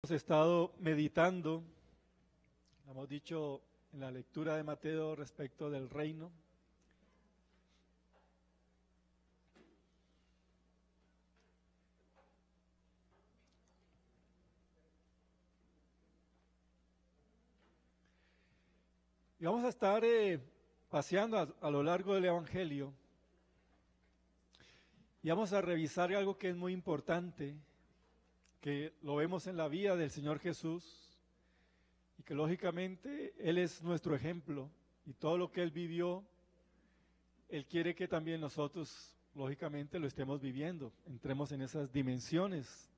Hemos estado meditando, hemos dicho en la lectura de Mateo respecto del reino. Y vamos a estar paseando a lo largo del Evangelio y vamos a revisar algo que es muy importante, que lo vemos en la vida del Señor Jesús y que lógicamente Él es nuestro ejemplo y todo lo que Él vivió, Él quiere que también nosotros lógicamente lo estemos viviendo, entremos en esas dimensiones.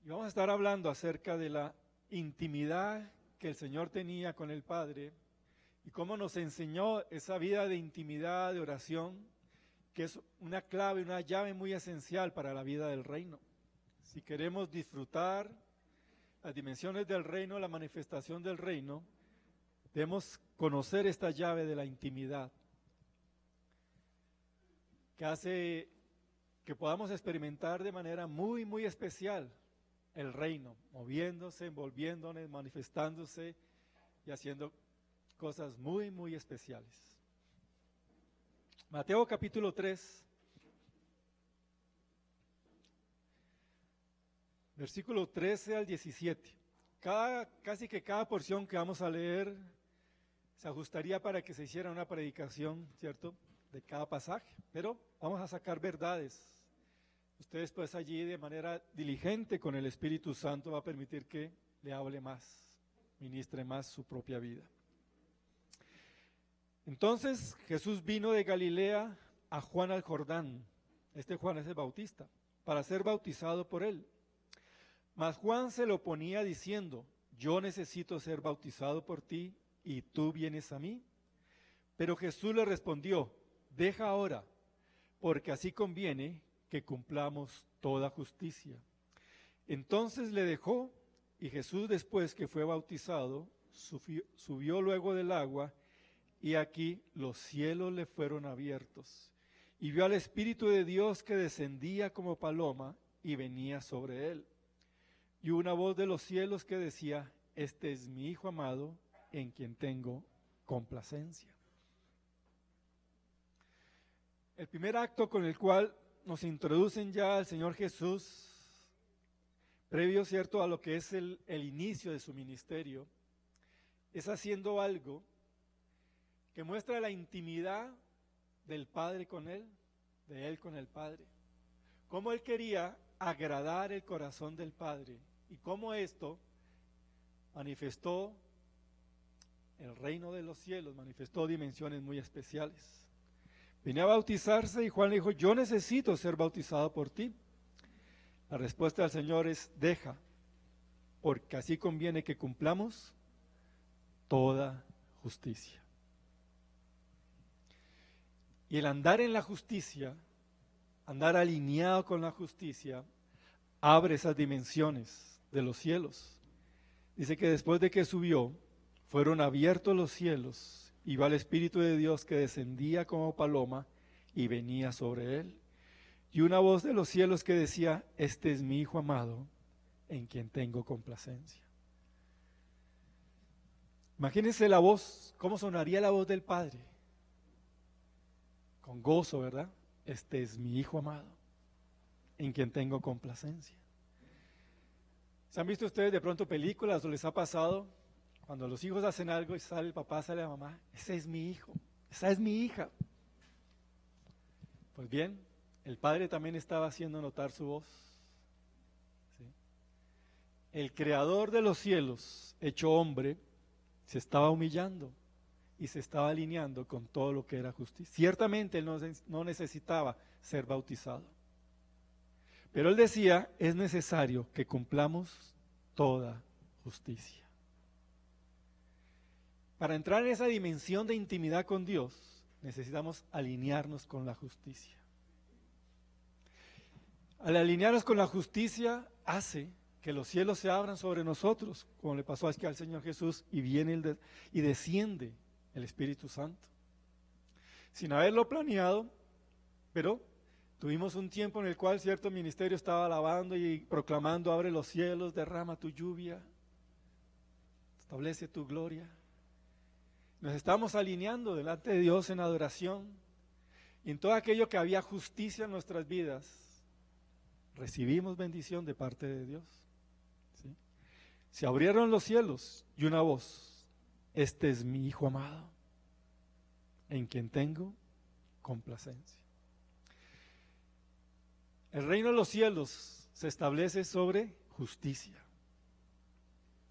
Y vamos a estar hablando acerca de la intimidad que el Señor tenía con el Padre y cómo nos enseñó esa vida de intimidad, de oración, que es una clave, una llave muy esencial para la vida del reino. Si queremos disfrutar las dimensiones del reino, la manifestación del reino, debemos conocer esta llave de la intimidad, que hace que podamos experimentar de manera muy, muy especial el reino, moviéndose, envolviéndonos, manifestándose y haciendo cosas muy, muy especiales. Mateo capítulo 3, versículo 13 al 17. Casi que cada porción que vamos a leer se ajustaría para que se hiciera una predicación, ¿cierto?, de cada pasaje, pero vamos a sacar verdades. Ustedes pues allí de manera diligente con el Espíritu Santo va a permitir que le hable más, ministre más su propia vida. Entonces Jesús vino de Galilea a Juan al Jordán, este Juan es el Bautista, para ser bautizado por él. Mas Juan se lo oponía diciendo, yo necesito ser bautizado por ti y tú vienes a mí. Pero Jesús le respondió, deja ahora, porque así conviene que cumplamos toda justicia. Entonces le dejó, y Jesús, después que fue bautizado, subió luego del agua, y aquí los cielos le fueron abiertos, y vio al Espíritu de Dios que descendía como paloma y venía sobre él. Y una voz de los cielos que decía, este es mi Hijo amado, en quien tengo complacencia. El primer acto con el cual nos introducen ya al Señor Jesús, previo, cierto, a lo que es el inicio de su ministerio, es haciendo algo que muestra la intimidad del Padre con Él, de Él con el Padre. Cómo Él quería agradar el corazón del Padre y cómo esto manifestó el reino de los cielos, manifestó dimensiones muy especiales. Venía a bautizarse y Juan le dijo, yo necesito ser bautizado por ti. La respuesta del Señor es, deja, porque así conviene que cumplamos toda justicia. Y el andar en la justicia, andar alineado con la justicia, abre esas dimensiones de los cielos. Dice que después de que subió, fueron abiertos los cielos, y va el Espíritu de Dios que descendía como paloma y venía sobre él. Y una voz de los cielos que decía, este es mi Hijo amado, en quien tengo complacencia. Imagínense la voz, cómo sonaría la voz del Padre. Con gozo, ¿verdad? Este es mi Hijo amado, en quien tengo complacencia. ¿Se han visto ustedes de pronto películas o les ha pasado cuando los hijos hacen algo y sale el papá, sale la mamá? Ese es mi hijo, esa es mi hija. Pues bien, el Padre también estaba haciendo notar su voz. ¿Sí? El Creador de los cielos, hecho hombre, se estaba humillando y se estaba alineando con todo lo que era justicia. Ciertamente Él no necesitaba ser bautizado. Pero Él decía, es necesario que cumplamos toda justicia. Para entrar en esa dimensión de intimidad con Dios, necesitamos alinearnos con la justicia. Al alinearnos con la justicia, hace que los cielos se abran sobre nosotros, como le pasó aquí al Señor Jesús, y viene y desciende el Espíritu Santo. Sin haberlo planeado, pero Tuvimos un tiempo en el cual cierto ministerio estaba alabando y proclamando: abre los cielos, derrama tu lluvia, establece tu gloria. Nos estamos alineando delante de Dios en adoración, y en todo aquello que había justicia en nuestras vidas, recibimos bendición de parte de Dios. ¿Sí? Se abrieron los cielos y una voz: este es mi Hijo amado, en quien tengo complacencia. El reino de los cielos se establece sobre justicia.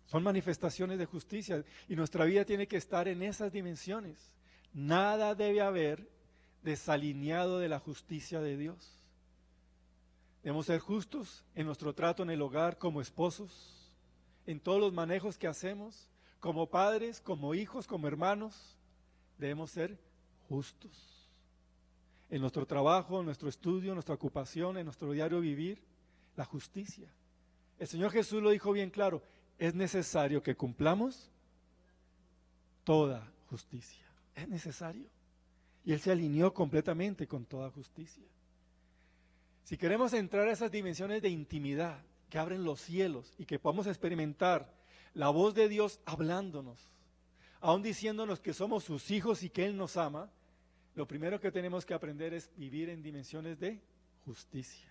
Son manifestaciones de justicia y nuestra vida tiene que estar en esas dimensiones. Nada debe haber desalineado de la justicia de Dios. Debemos ser justos en nuestro trato en el hogar, como esposos, en todos los manejos que hacemos, como padres, como hijos, como hermanos. Debemos ser justos. En nuestro trabajo, en nuestro estudio, en nuestra ocupación, en nuestro diario vivir, la justicia. El Señor Jesús lo dijo bien claro: es necesario que cumplamos toda justicia. Es necesario. Y Él se alineó completamente con toda justicia. Si queremos entrar a esas dimensiones de intimidad que abren los cielos y que podamos experimentar la voz de Dios hablándonos, aún diciéndonos que somos sus hijos y que Él nos ama, lo primero que tenemos que aprender es vivir en dimensiones de justicia.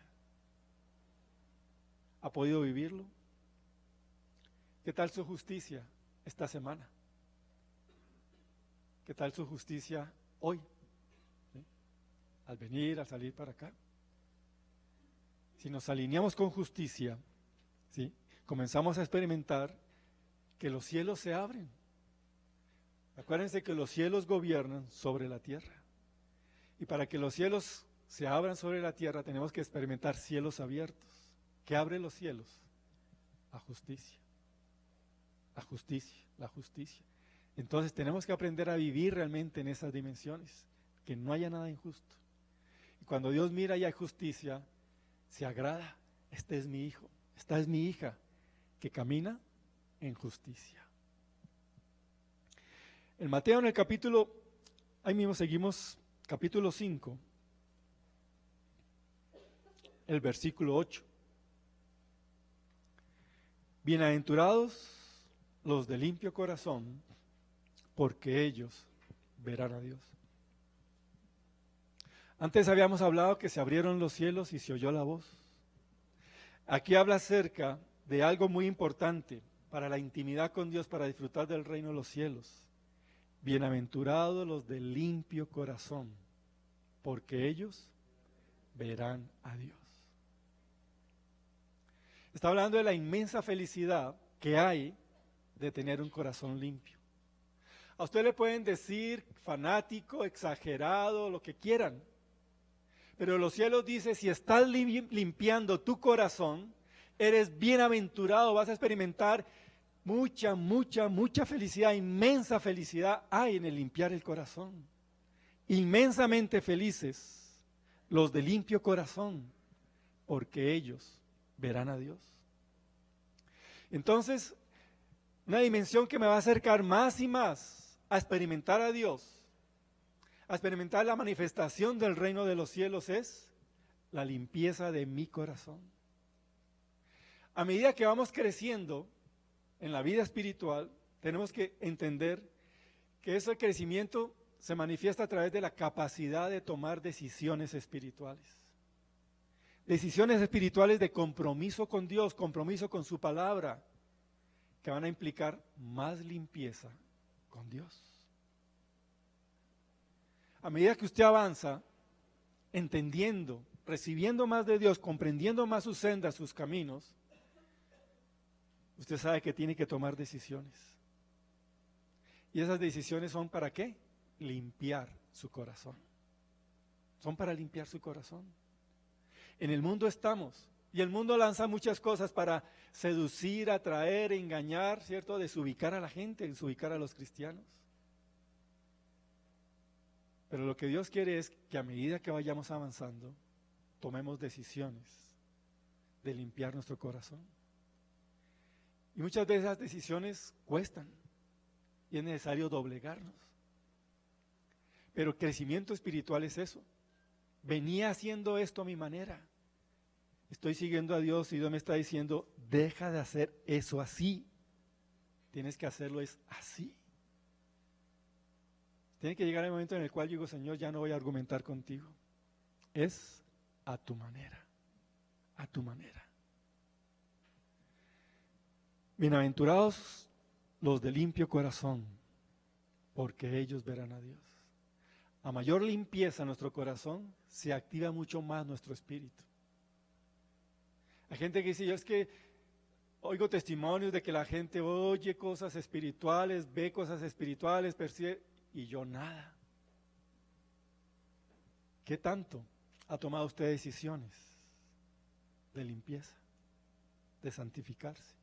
¿Ha podido vivirlo? ¿Qué tal su justicia esta semana? ¿Qué tal su justicia hoy? ¿Sí? Al venir, al salir para acá. Si nos alineamos con justicia, ¿sí?, comenzamos a experimentar que los cielos se abren. Acuérdense que los cielos gobiernan sobre la tierra. Y para que los cielos se abran sobre la tierra tenemos que experimentar cielos abiertos. ¿Qué abre los cielos? La justicia. La justicia, la justicia. Entonces tenemos que aprender a vivir realmente en esas dimensiones, que no haya nada injusto. Y cuando Dios mira y hay justicia, se agrada: este es mi hijo, esta es mi hija, que camina en justicia. En Mateo, en el capítulo, ahí mismo seguimos, capítulo 5, el versículo 8. Bienaventurados los de limpio corazón, porque ellos verán a Dios. Antes habíamos hablado que se abrieron los cielos y se oyó la voz. Aquí habla acerca de algo muy importante para la intimidad con Dios, para disfrutar del reino de los cielos. Bienaventurados los de limpio corazón, porque ellos verán a Dios. Está hablando de la inmensa felicidad que hay de tener un corazón limpio. A usted le pueden decir fanático, exagerado, lo que quieran, pero los cielos dice: si estás limpiando tu corazón, eres bienaventurado, vas a experimentar mucha felicidad, inmensa felicidad hay en el limpiar el corazón. Inmensamente felices los de limpio corazón, porque ellos verán a Dios. Entonces, una dimensión que me va a acercar más y más a experimentar a Dios, a experimentar la manifestación del reino de los cielos, es la limpieza de mi corazón. A medida que vamos creciendo en la vida espiritual, tenemos que entender que ese crecimiento se manifiesta a través de la capacidad de tomar decisiones espirituales. Decisiones espirituales de compromiso con Dios, compromiso con su palabra, que van a implicar más limpieza con Dios. A medida que usted avanza, entendiendo, recibiendo más de Dios, comprendiendo más sus sendas, sus caminos, usted sabe que tiene que tomar decisiones. Y esas decisiones son ¿para qué? Limpiar su corazón. Son para limpiar su corazón. En el mundo estamos, y el mundo lanza muchas cosas para seducir, atraer, engañar, ¿cierto? Desubicar a la gente, desubicar a los cristianos. Pero lo que Dios quiere es que a medida que vayamos avanzando, tomemos decisiones de limpiar nuestro corazón. Y muchas veces esas decisiones cuestan y es necesario doblegarnos. Pero el crecimiento espiritual es eso, venía haciendo esto a mi manera. Estoy siguiendo a Dios y Dios me está diciendo, deja de hacer eso así. Tienes que hacerlo es así. Tiene que llegar el momento en el cual yo digo, Señor, ya no voy a argumentar contigo. Es a tu manera, a tu manera. Bienaventurados los de limpio corazón, porque ellos verán a Dios. A mayor limpieza en nuestro corazón, se activa mucho más nuestro espíritu. Hay gente que dice, yo es que oigo testimonios de que la gente oye cosas espirituales, ve cosas espirituales, percibe, y yo nada. ¿Qué tanto ha tomado usted decisiones de limpieza, de santificarse?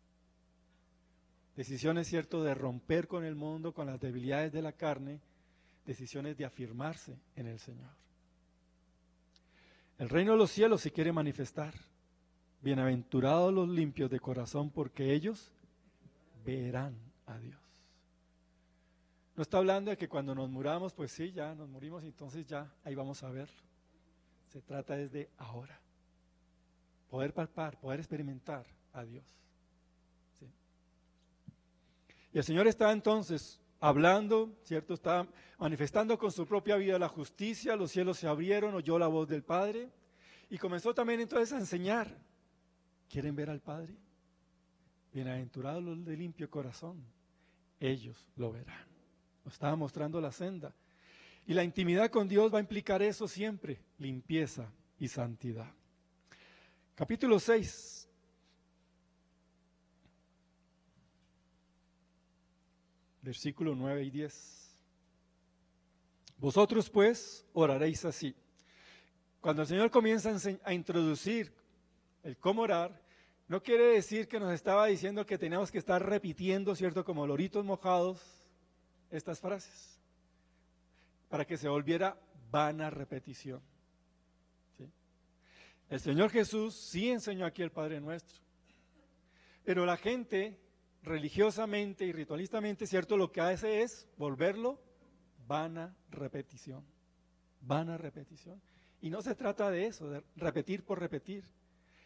Decisiones, cierto, de romper con el mundo, con las debilidades de la carne, decisiones de afirmarse en el Señor. El reino de los cielos se quiere manifestar. Bienaventurados los limpios de corazón, porque ellos verán a Dios. No está hablando de que cuando nos muramos, pues sí, ya nos morimos y entonces ya ahí vamos a verlo. Se trata desde ahora. Poder palpar, poder experimentar a Dios. ¿Sí? Y el Señor está entonces hablando, ¿cierto? Está manifestando con su propia vida la justicia, los cielos se abrieron, oyó la voz del Padre y comenzó también entonces a enseñar. ¿Quieren ver al Padre? Bienaventurados los de limpio corazón, ellos lo verán. Nos estaba mostrando la senda. Y la intimidad con Dios va a implicar eso siempre, limpieza y santidad. Capítulo 6. Versículo 9 y 10. Vosotros pues oraréis así. Cuando el Señor comienza a introducir el cómo orar, no quiere decir que nos estaba diciendo que teníamos que estar repitiendo, ¿cierto? Como loritos mojados, estas frases, para que se volviera vana repetición. ¿Sí? El Señor Jesús sí enseñó aquí el Padre Nuestro, pero la gente religiosamente y ritualistamente, ¿cierto? Lo que hace es volverlo vana repetición, vana repetición. Y no se trata de eso, de repetir por repetir,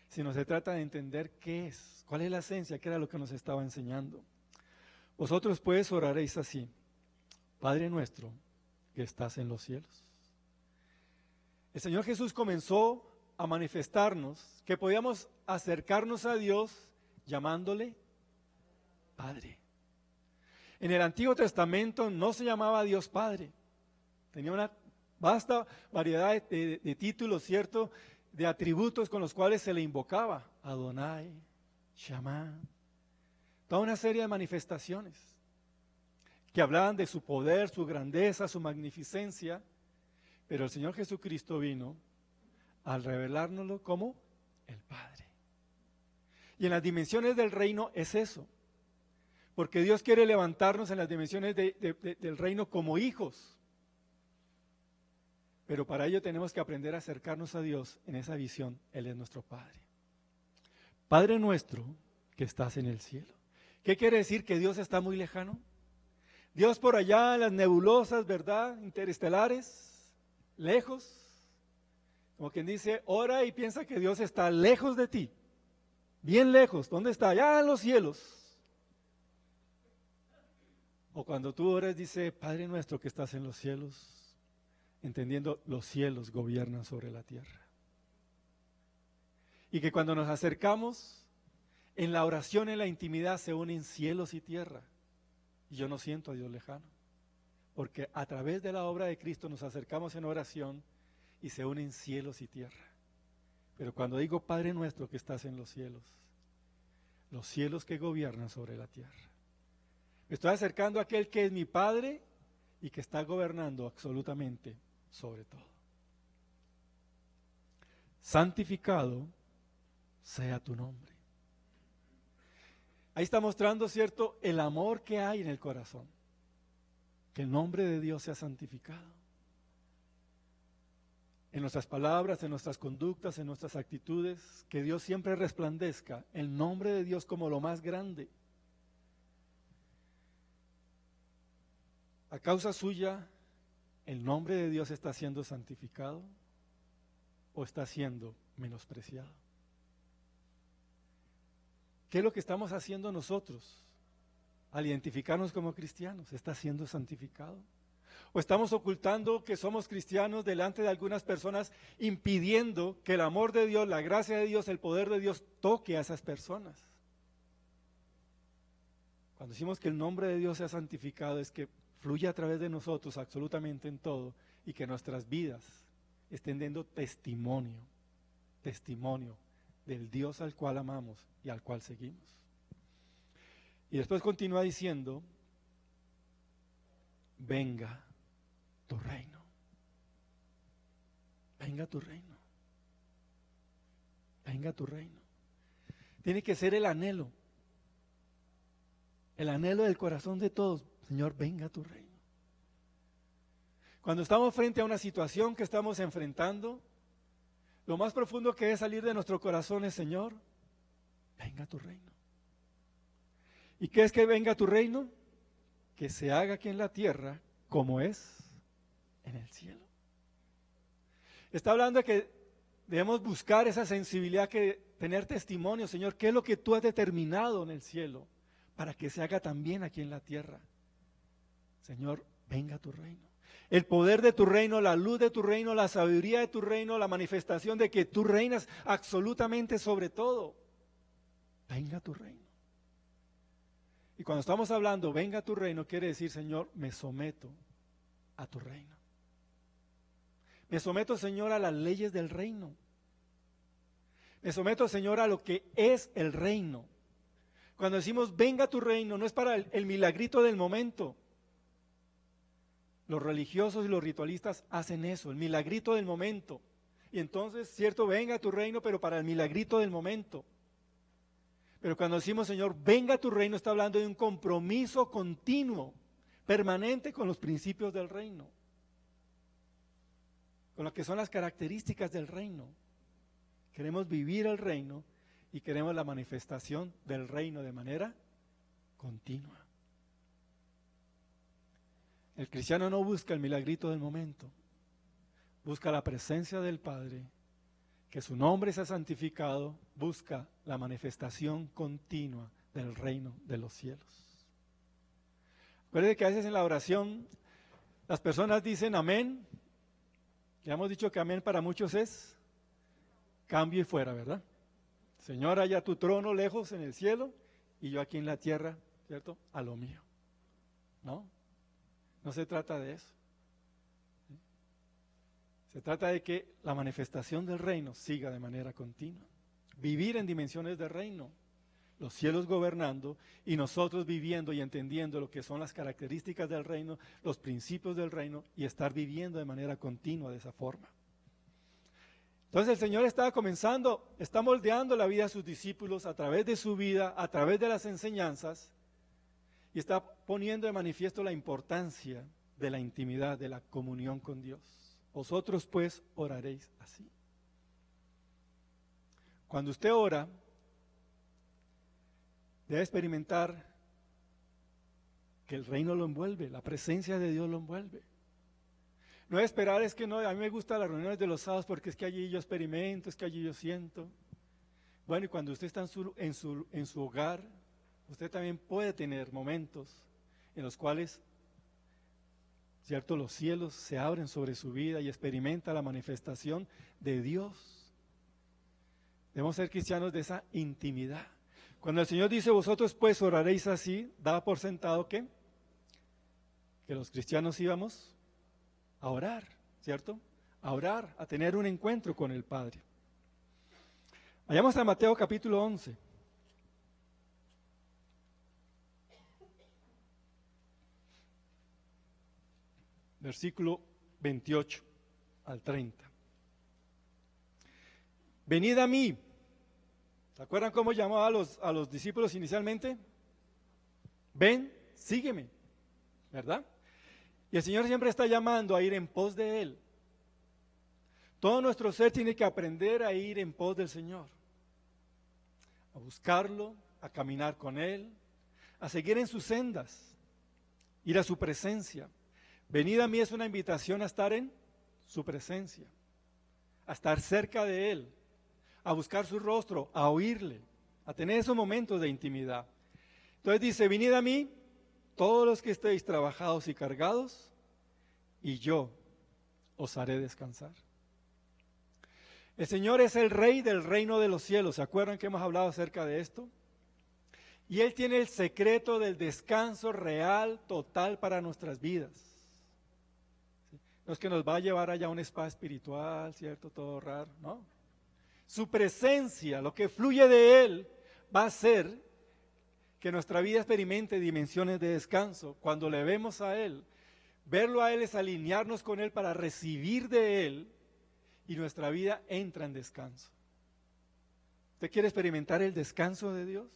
sino se trata de entender qué es, cuál es la esencia, qué era lo que nos estaba enseñando. Vosotros pues oraréis así: Padre nuestro que estás en los cielos. El Señor Jesús comenzó a manifestarnos que podíamos acercarnos a Dios llamándole Padre. En el Antiguo Testamento no se llamaba Dios Padre, tenía una vasta variedad de títulos, ¿cierto?, de atributos con los cuales se le invocaba: Adonai, Shammah, toda una serie de manifestaciones que hablaban de su poder, su grandeza, su magnificencia, pero el Señor Jesucristo vino al revelárnoslo como el Padre. Y en las dimensiones del reino es eso, porque Dios quiere levantarnos en las dimensiones del reino como hijos. Pero para ello tenemos que aprender a acercarnos a Dios en esa visión. Él es nuestro Padre. Padre nuestro que estás en el cielo. ¿Qué quiere decir? ¿Que Dios está muy lejano? Dios por allá en las nebulosas, ¿verdad?, interestelares, lejos. Como quien dice, ora y piensa que Dios está lejos de ti. Bien lejos. ¿Dónde está? Allá en los cielos. O cuando tú oras dice, Padre nuestro que estás en los cielos, entendiendo los cielos gobiernan sobre la tierra. Y que cuando nos acercamos, en la oración, en la intimidad, se unen cielos y tierra. Y yo no siento a Dios lejano, porque a través de la obra de Cristo nos acercamos en oración y se unen cielos y tierra. Pero cuando digo Padre nuestro que estás en los cielos que gobiernan sobre la tierra, me estoy acercando a aquel que es mi Padre y que está gobernando absolutamente sobre todo. Santificado sea tu nombre. Ahí está mostrando, ¿cierto?, el amor que hay en el corazón. Que el nombre de Dios sea santificado. En nuestras palabras, en nuestras conductas, en nuestras actitudes, que Dios siempre resplandezca, el nombre de Dios como lo más grande. A causa suya, el nombre de Dios está siendo santificado. o está siendo menospreciado? ¿Qué es lo que estamos haciendo nosotros al identificarnos como cristianos? ¿Está siendo santificado? ¿O estamos ocultando que somos cristianos delante de algunas personas, impidiendo que el amor de Dios, la gracia de Dios, el poder de Dios toque a esas personas? Cuando decimos que el nombre de Dios sea santificado, es que fluye a través de nosotros absolutamente en todo y que nuestras vidas estén dando testimonio del Dios al cual amamos y al cual seguimos. Y después continúa diciendo, venga tu reino. Venga tu reino. Venga tu reino. Tiene que ser el anhelo del corazón de todos. Señor, venga tu reino. Cuando estamos frente a una situación que estamos enfrentando, lo más profundo que debe salir de nuestro corazón es, Señor, venga tu reino. ¿Y qué es que venga tu reino? Que se haga aquí en la tierra como es en el cielo. Está hablando de que debemos buscar esa sensibilidad, que tener testimonio, Señor, ¿qué es lo que tú has determinado en el cielo para que se haga también aquí en la tierra? Señor, venga tu reino. El poder de tu reino, la luz de tu reino, la sabiduría de tu reino, la manifestación de que tú reinas absolutamente sobre todo. Venga tu reino. Y cuando estamos hablando, venga tu reino, quiere decir, Señor, me someto a tu reino. Me someto, Señor, a las leyes del reino. Me someto, Señor, a lo que es el reino. Cuando decimos, venga tu reino, no es para el milagrito del momento. Los religiosos y los ritualistas hacen eso, el milagrito del momento. Y entonces, cierto, venga tu reino, pero para el milagrito del momento. Pero cuando decimos, Señor, venga tu reino, está hablando de un compromiso continuo, permanente con los principios del reino, con lo que son las características del reino. Queremos vivir el reino y queremos la manifestación del reino de manera continua. El cristiano no busca el milagrito del momento, busca la presencia del Padre, que su nombre sea santificado, busca la manifestación continua del reino de los cielos. Recuerde que a veces en la oración las personas dicen amén. Ya hemos dicho que amén para muchos es cambio y fuera, ¿verdad? Señor, haya tu trono lejos en el cielo y yo aquí en la tierra, ¿cierto? A lo mío. ¿No? No se trata de eso. Se trata de que la manifestación del reino siga de manera continua. Vivir en dimensiones de reino. Los cielos gobernando y nosotros viviendo y entendiendo lo que son las características del reino, los principios del reino y estar viviendo de manera continua de esa forma. Entonces el Señor está moldeando la vida de sus discípulos a través de su vida, a través de las enseñanzas, y está poniendo de manifiesto la importancia de la intimidad, de la comunión con Dios. Vosotros pues oraréis así. Cuando usted ora, debe experimentar que el reino lo envuelve, la presencia de Dios lo envuelve. No esperar, es que no, a mí me gustan las reuniones de los sábados porque es que allí yo experimento, es que allí yo siento. Bueno, y cuando usted está en su hogar, usted también puede tener momentos en los cuales, cierto, los cielos se abren sobre su vida y experimenta la manifestación de Dios. Debemos ser cristianos de esa intimidad. Cuando el Señor dice, vosotros pues oraréis así, da por sentado que los cristianos íbamos a orar, ¿cierto? A orar, a tener un encuentro con el Padre. Vayamos a Mateo capítulo 11. Versículo 28 al 30. Venid a mí. ¿Se acuerdan cómo llamaba a los discípulos inicialmente? Ven, sígueme, ¿verdad? Y el Señor siempre está llamando a ir en pos de Él. Todo nuestro ser tiene que aprender a ir en pos del Señor, a buscarlo, a caminar con Él, a seguir en sus sendas, ir a su presencia. Venid a mí es una invitación a estar en su presencia, a estar cerca de Él, a buscar su rostro, a oírle, a tener esos momentos de intimidad. Entonces dice, venid a mí, todos los que estéis trabajados y cargados, y yo os haré descansar. El Señor es el Rey del reino de los cielos. ¿Se acuerdan que hemos hablado acerca de esto? Y Él tiene el secreto del descanso real, total para nuestras vidas. ¿Sí? No es que nos va a llevar allá a un spa espiritual, ¿cierto? Todo raro, ¿no? Su presencia, lo que fluye de Él, va a hacer que nuestra vida experimente dimensiones de descanso. Cuando le vemos a Él, verlo a Él es alinearnos con Él para recibir de Él, y nuestra vida entra en descanso. ¿Usted quiere experimentar el descanso de Dios?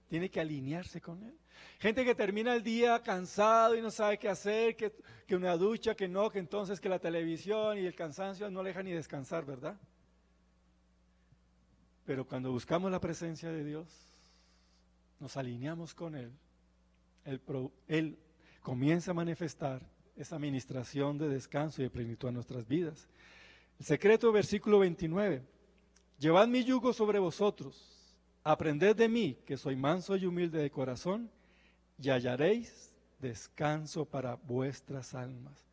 Tiene que alinearse con Él. Gente que termina el día cansado y no sabe qué hacer, que una ducha, que no, que entonces que la televisión y el cansancio no le dejan ni descansar, ¿verdad? Pero cuando buscamos la presencia de Dios, nos alineamos con Él, Él comienza a manifestar esa administración de descanso y de plenitud a nuestras vidas. El secreto, versículo 29. Llevad mi yugo sobre vosotros, aprended de mí, que soy manso y humilde de corazón, y hallaréis descanso para vuestras almas,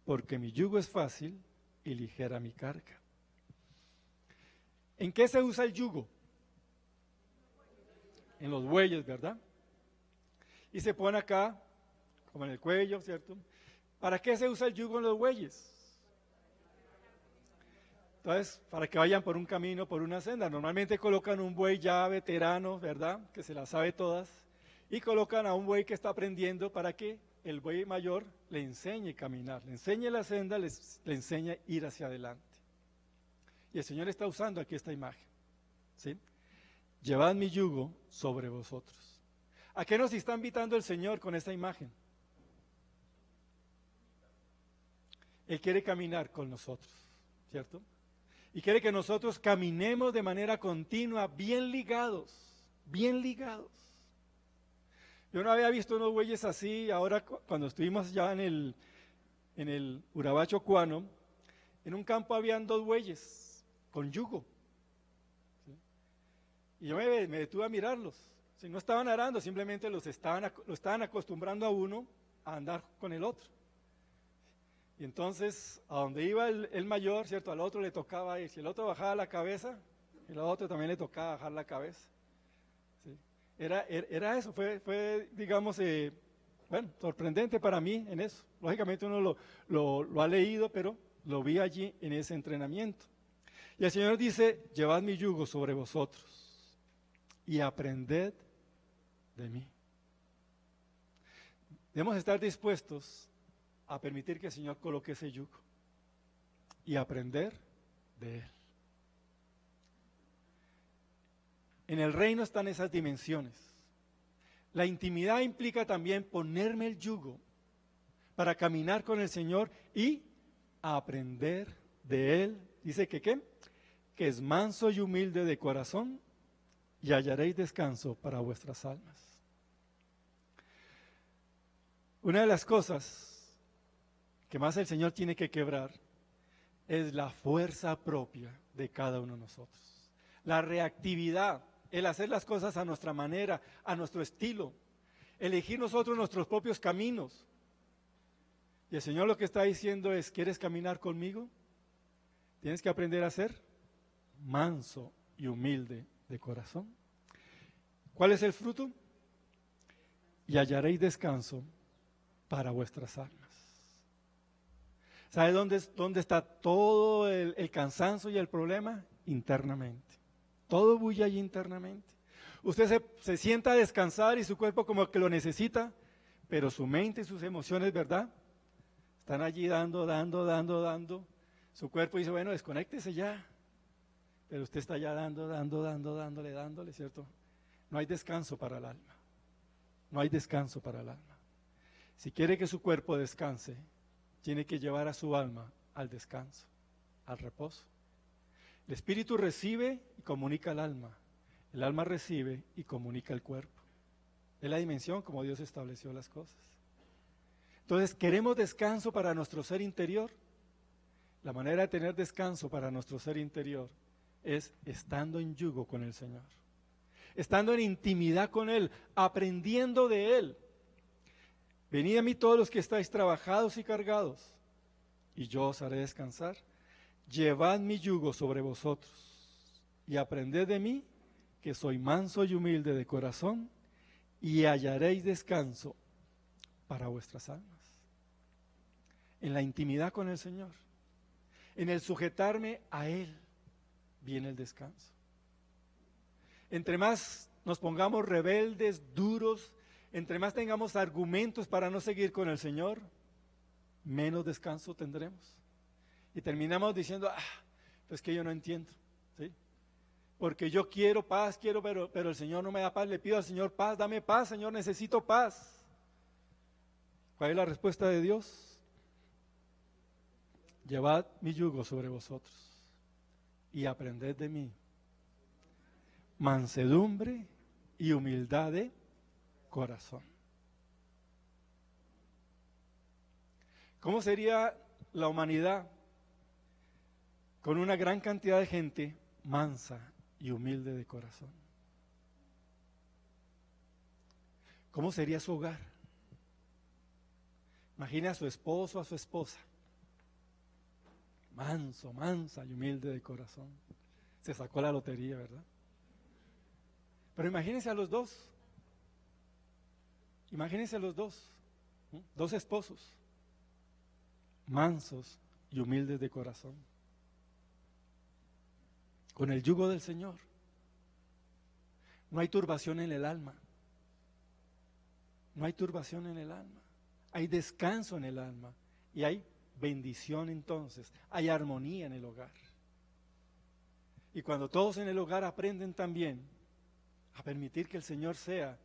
porque mi yugo es fácil y ligera mi carga. ¿En qué se usa el yugo? En los bueyes, ¿verdad? Y se pone acá, como en el cuello, ¿cierto? ¿Para qué se usa el yugo en los bueyes? Entonces, para que vayan por un camino, por una senda. Normalmente colocan un buey ya veterano, ¿verdad? Que se las sabe todas. Y colocan a un buey que está aprendiendo para que el buey mayor le enseñe a caminar, le enseñe la senda, le enseñe a ir hacia adelante. Y el Señor está usando aquí esta imagen, ¿sí? Llevad mi yugo sobre vosotros. ¿A qué nos está invitando el Señor con esta imagen? Él quiere caminar con nosotros, ¿cierto? Y quiere que nosotros caminemos de manera continua, bien ligados, bien ligados. Yo no había visto unos bueyes así. Ahora cuando estuvimos ya en el Urabacho Cuano, en un campo habían 2 bueyes con yugo. ¿Sí? Y yo me detuve a mirarlos. Si no estaban arando, simplemente lo estaban acostumbrando a uno a andar con el otro. Y entonces, a donde iba el mayor, ¿cierto? Al otro le tocaba ir. Si el otro bajaba la cabeza, el otro también le tocaba bajar la cabeza. ¿Sí? Era eso, fue digamos, bueno, sorprendente para mí en eso. Lógicamente uno lo ha leído, pero lo vi allí en ese entrenamiento. Y el Señor dice, llevad mi yugo sobre vosotros y aprended de mí. Debemos estar dispuestos a permitir que el Señor coloque ese yugo y aprender de Él. En el reino están esas dimensiones. La intimidad implica también ponerme el yugo para caminar con el Señor y aprender de Él. Dice que ¿qué? Que es manso y humilde de corazón y hallaréis descanso para vuestras almas. Una de las cosas que más el Señor tiene que quebrar es la fuerza propia de cada uno de nosotros. La reactividad, el hacer las cosas a nuestra manera, a nuestro estilo, elegir nosotros nuestros propios caminos. Y el Señor lo que está diciendo es, ¿quieres caminar conmigo? Tienes que aprender a ser manso y humilde de corazón. ¿Cuál es el fruto? Y hallaréis descanso para vuestras almas. ¿Sabe dónde está todo el cansancio y el problema? Internamente. Todo bulle allí internamente. Usted se sienta a descansar y su cuerpo como que lo necesita, pero su mente y sus emociones, ¿verdad? Están allí dando. Su cuerpo dice, bueno, desconéctese ya. Pero usted está ya dándole, ¿cierto? No hay descanso para el alma. No hay descanso para el alma. Si quiere que su cuerpo descanse, tiene que llevar a su alma al descanso, al reposo. El espíritu recibe y comunica al alma. El alma recibe y comunica al cuerpo. Es la dimensión como Dios estableció las cosas. Entonces, ¿queremos descanso para nuestro ser interior? La manera de tener descanso para nuestro ser interior es estando en yugo con el Señor, estando en intimidad con Él, aprendiendo de Él. Venid a mí todos los que estáis trabajados y cargados, y yo os haré descansar. Llevad mi yugo sobre vosotros, y aprended de mí, que soy manso y humilde de corazón, y hallaréis descanso para vuestras almas. En la intimidad con el Señor, en el sujetarme a Él, viene el descanso. Entre más nos pongamos rebeldes, duros, entre más tengamos argumentos para no seguir con el Señor, menos descanso tendremos. Y terminamos diciendo, pues que yo no entiendo, ¿sí? Porque yo quiero paz, pero el Señor no me da paz. Le pido al Señor paz, dame paz, Señor, necesito paz. ¿Cuál es la respuesta de Dios? Llevad mi yugo sobre vosotros y aprended de mí mansedumbre y humildad de corazón. ¿Cómo sería la humanidad con una gran cantidad de gente mansa y humilde de corazón? ¿Cómo sería su hogar? Imagina a su esposo, a su esposa, manso, mansa y humilde de corazón. Se sacó la lotería, ¿verdad? Pero imagínense a los dos. Imagínense a los dos. Dos esposos, mansos y humildes de corazón, con el yugo del Señor. No hay turbación en el alma. No hay turbación en el alma. Hay descanso en el alma y hay bendición entonces. Hay armonía en el hogar. Y cuando todos en el hogar aprenden también a permitir que el Señor sea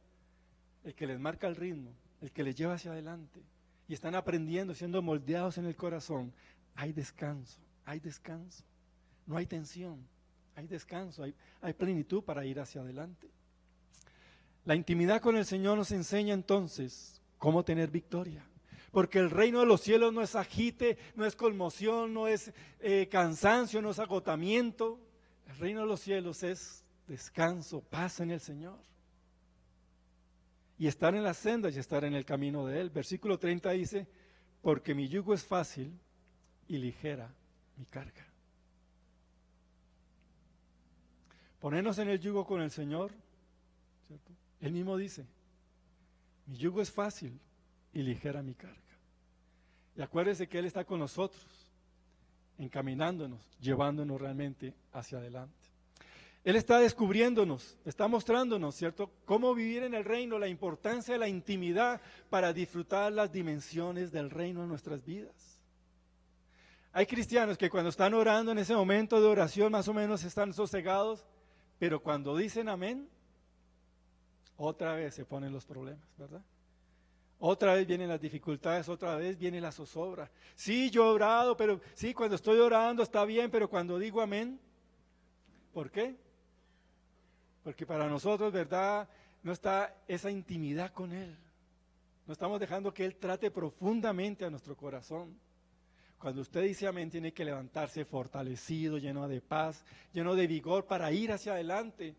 el que les marca el ritmo, el que les lleva hacia adelante, y están aprendiendo, siendo moldeados en el corazón, hay descanso, hay descanso. No hay tensión, hay descanso, hay plenitud para ir hacia adelante. La intimidad con el Señor nos enseña entonces cómo tener victoria. Porque el reino de los cielos no es agite, no es conmoción, no es cansancio, no es agotamiento. El reino de los cielos es descanso, paz en el Señor. Y estar en las sendas y estar en el camino de Él. Versículo 30 dice, porque mi yugo es fácil y ligera mi carga. Ponernos en el yugo con el Señor, ¿cierto? Él mismo dice, mi yugo es fácil y ligera mi carga. Y acuérdense que Él está con nosotros, encaminándonos, llevándonos realmente hacia adelante. Él está descubriéndonos, está mostrándonos, ¿cierto?, cómo vivir en el reino, la importancia de la intimidad para disfrutar las dimensiones del reino en nuestras vidas. Hay cristianos que cuando están orando en ese momento de oración más o menos están sosegados, pero cuando dicen amén, otra vez se ponen los problemas, ¿verdad? Otra vez vienen las dificultades, otra vez viene la zozobra. Sí, yo he orado, pero sí, cuando estoy orando está bien, pero cuando digo amén, ¿por qué? Porque para nosotros, ¿verdad?, no está esa intimidad con Él. No estamos dejando que Él trate profundamente a nuestro corazón. Cuando usted dice amén, tiene que levantarse fortalecido, lleno de paz, lleno de vigor para ir hacia adelante.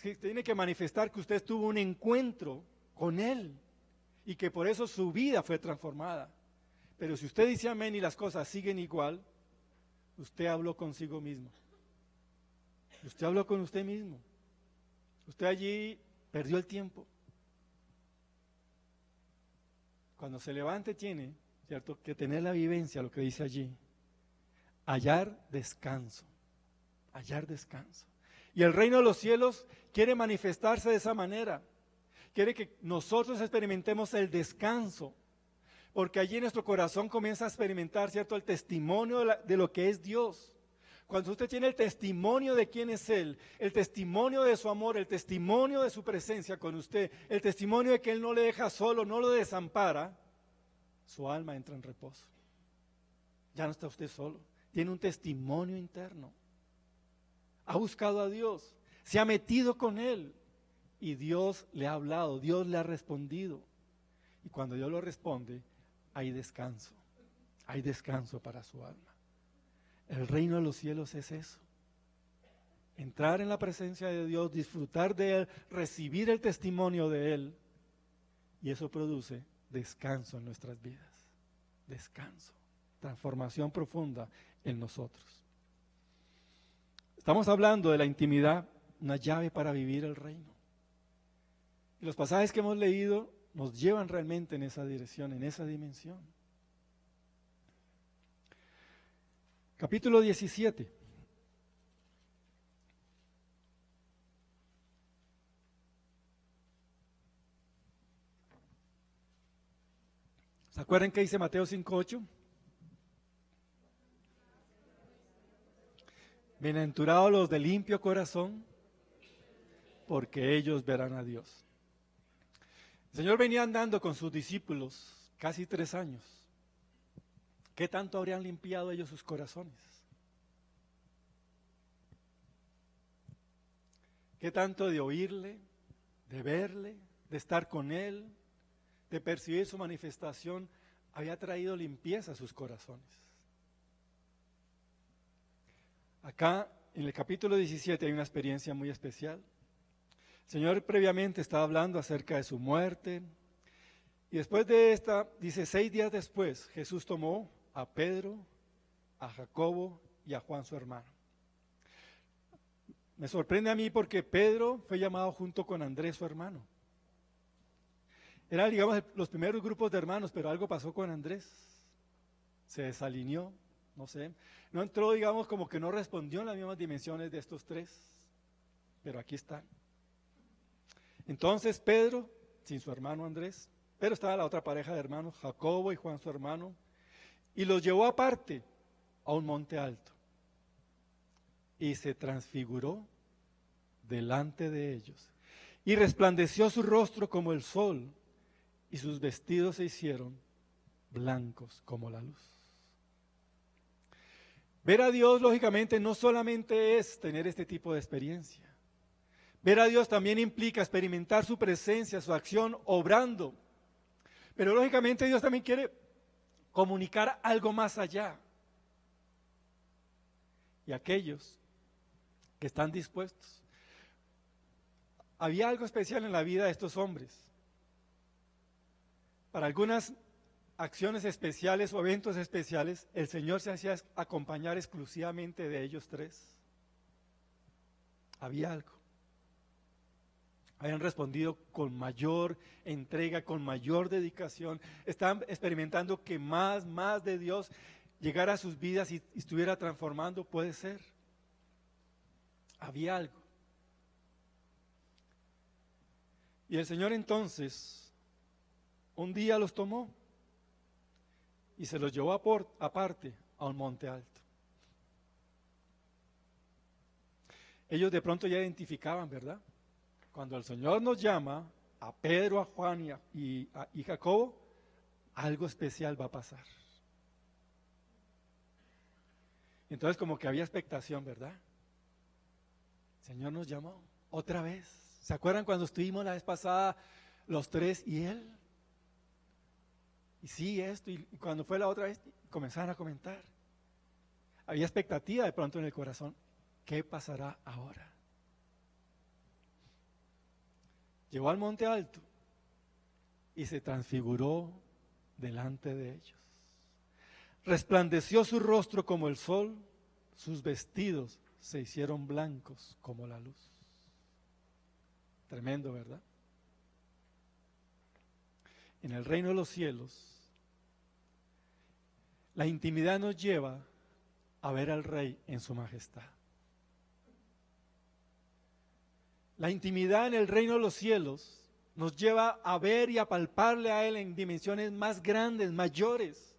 Tiene que manifestar que usted tuvo un encuentro con Él y que por eso su vida fue transformada. Pero si usted dice amén y las cosas siguen igual, usted habló consigo mismo. Usted habló con usted mismo. Usted allí perdió el tiempo. Cuando se levante tiene, ¿cierto?, que tener la vivencia, lo que dice allí, hallar descanso, hallar descanso. Y el reino de los cielos quiere manifestarse de esa manera. Quiere que nosotros experimentemos el descanso, porque allí nuestro corazón comienza a experimentar, ¿cierto?, el testimonio de lo que es Dios. Cuando usted tiene el testimonio de quién es Él, el testimonio de su amor, el testimonio de su presencia con usted, el testimonio de que Él no le deja solo, no lo desampara, su alma entra en reposo. Ya no está usted solo, tiene un testimonio interno. Ha buscado a Dios, se ha metido con Él y Dios le ha hablado, Dios le ha respondido. Y cuando Dios lo responde, hay descanso para su alma. El reino de los cielos es eso. Entrar en la presencia de Dios, disfrutar de Él, recibir el testimonio de Él. Y eso produce descanso en nuestras vidas. Descanso, transformación profunda en nosotros. Estamos hablando de la intimidad, una llave para vivir el reino. Y los pasajes que hemos leído nos llevan realmente en esa dirección, en esa dimensión. Capítulo 17. ¿Se acuerdan qué dice Mateo 5:8? Bienaventurados los de limpio corazón, porque ellos verán a Dios. El Señor venía andando con sus discípulos casi 3 años. ¿Qué tanto habrían limpiado ellos sus corazones? ¿Qué tanto de oírle, de verle, de estar con Él, de percibir su manifestación, había traído limpieza a sus corazones? Acá, en el capítulo 17, hay una experiencia muy especial. El Señor previamente estaba hablando acerca de su muerte, y después de esta, dice, 6 días después, Jesús tomó a Pedro, a Jacobo y a Juan su hermano. Me sorprende a mí porque Pedro fue llamado junto con Andrés su hermano. Eran, digamos, los primeros grupos de hermanos, pero algo pasó con Andrés. Se desalineó, no sé. No entró, digamos, como que no respondió en las mismas dimensiones de estos 3, pero aquí están. Entonces Pedro, sin su hermano Andrés, pero estaba la otra pareja de hermanos, Jacobo y Juan su hermano, y los llevó aparte a un monte alto. Y se transfiguró delante de ellos. Y resplandeció su rostro como el sol, y sus vestidos se hicieron blancos como la luz. Ver a Dios, lógicamente, no solamente es tener este tipo de experiencia. Ver a Dios también implica experimentar su presencia, su acción, obrando. Pero lógicamente Dios también quiere comunicar algo más allá. Y aquellos que están dispuestos. Había algo especial en la vida de estos hombres. Para algunas acciones especiales o eventos especiales, el Señor se hacía acompañar exclusivamente de ellos 3. Había algo. Habían respondido con mayor entrega, con mayor dedicación. Estaban experimentando que más de Dios llegara a sus vidas y estuviera transformando, puede ser. Había algo. Y el Señor entonces, un día los tomó y se los llevó aparte a un monte alto. Ellos de pronto ya identificaban, ¿verdad? Cuando el Señor nos llama a Pedro, a Juan y Jacobo, algo especial va a pasar. Entonces como que había expectación, ¿verdad? El Señor nos llamó otra vez. ¿Se acuerdan cuando estuvimos la vez pasada los 3 y Él? Y sí, esto, y cuando fue la otra vez, comenzaron a comentar. Había expectativa de pronto en el corazón. ¿Qué pasará ahora? Llegó al monte alto y se transfiguró delante de ellos. Resplandeció su rostro como el sol, sus vestidos se hicieron blancos como la luz. Tremendo, ¿verdad? En el reino de los cielos, la intimidad nos lleva a ver al Rey en su majestad. La intimidad en el reino de los cielos nos lleva a ver y a palparle a Él en dimensiones más grandes, mayores,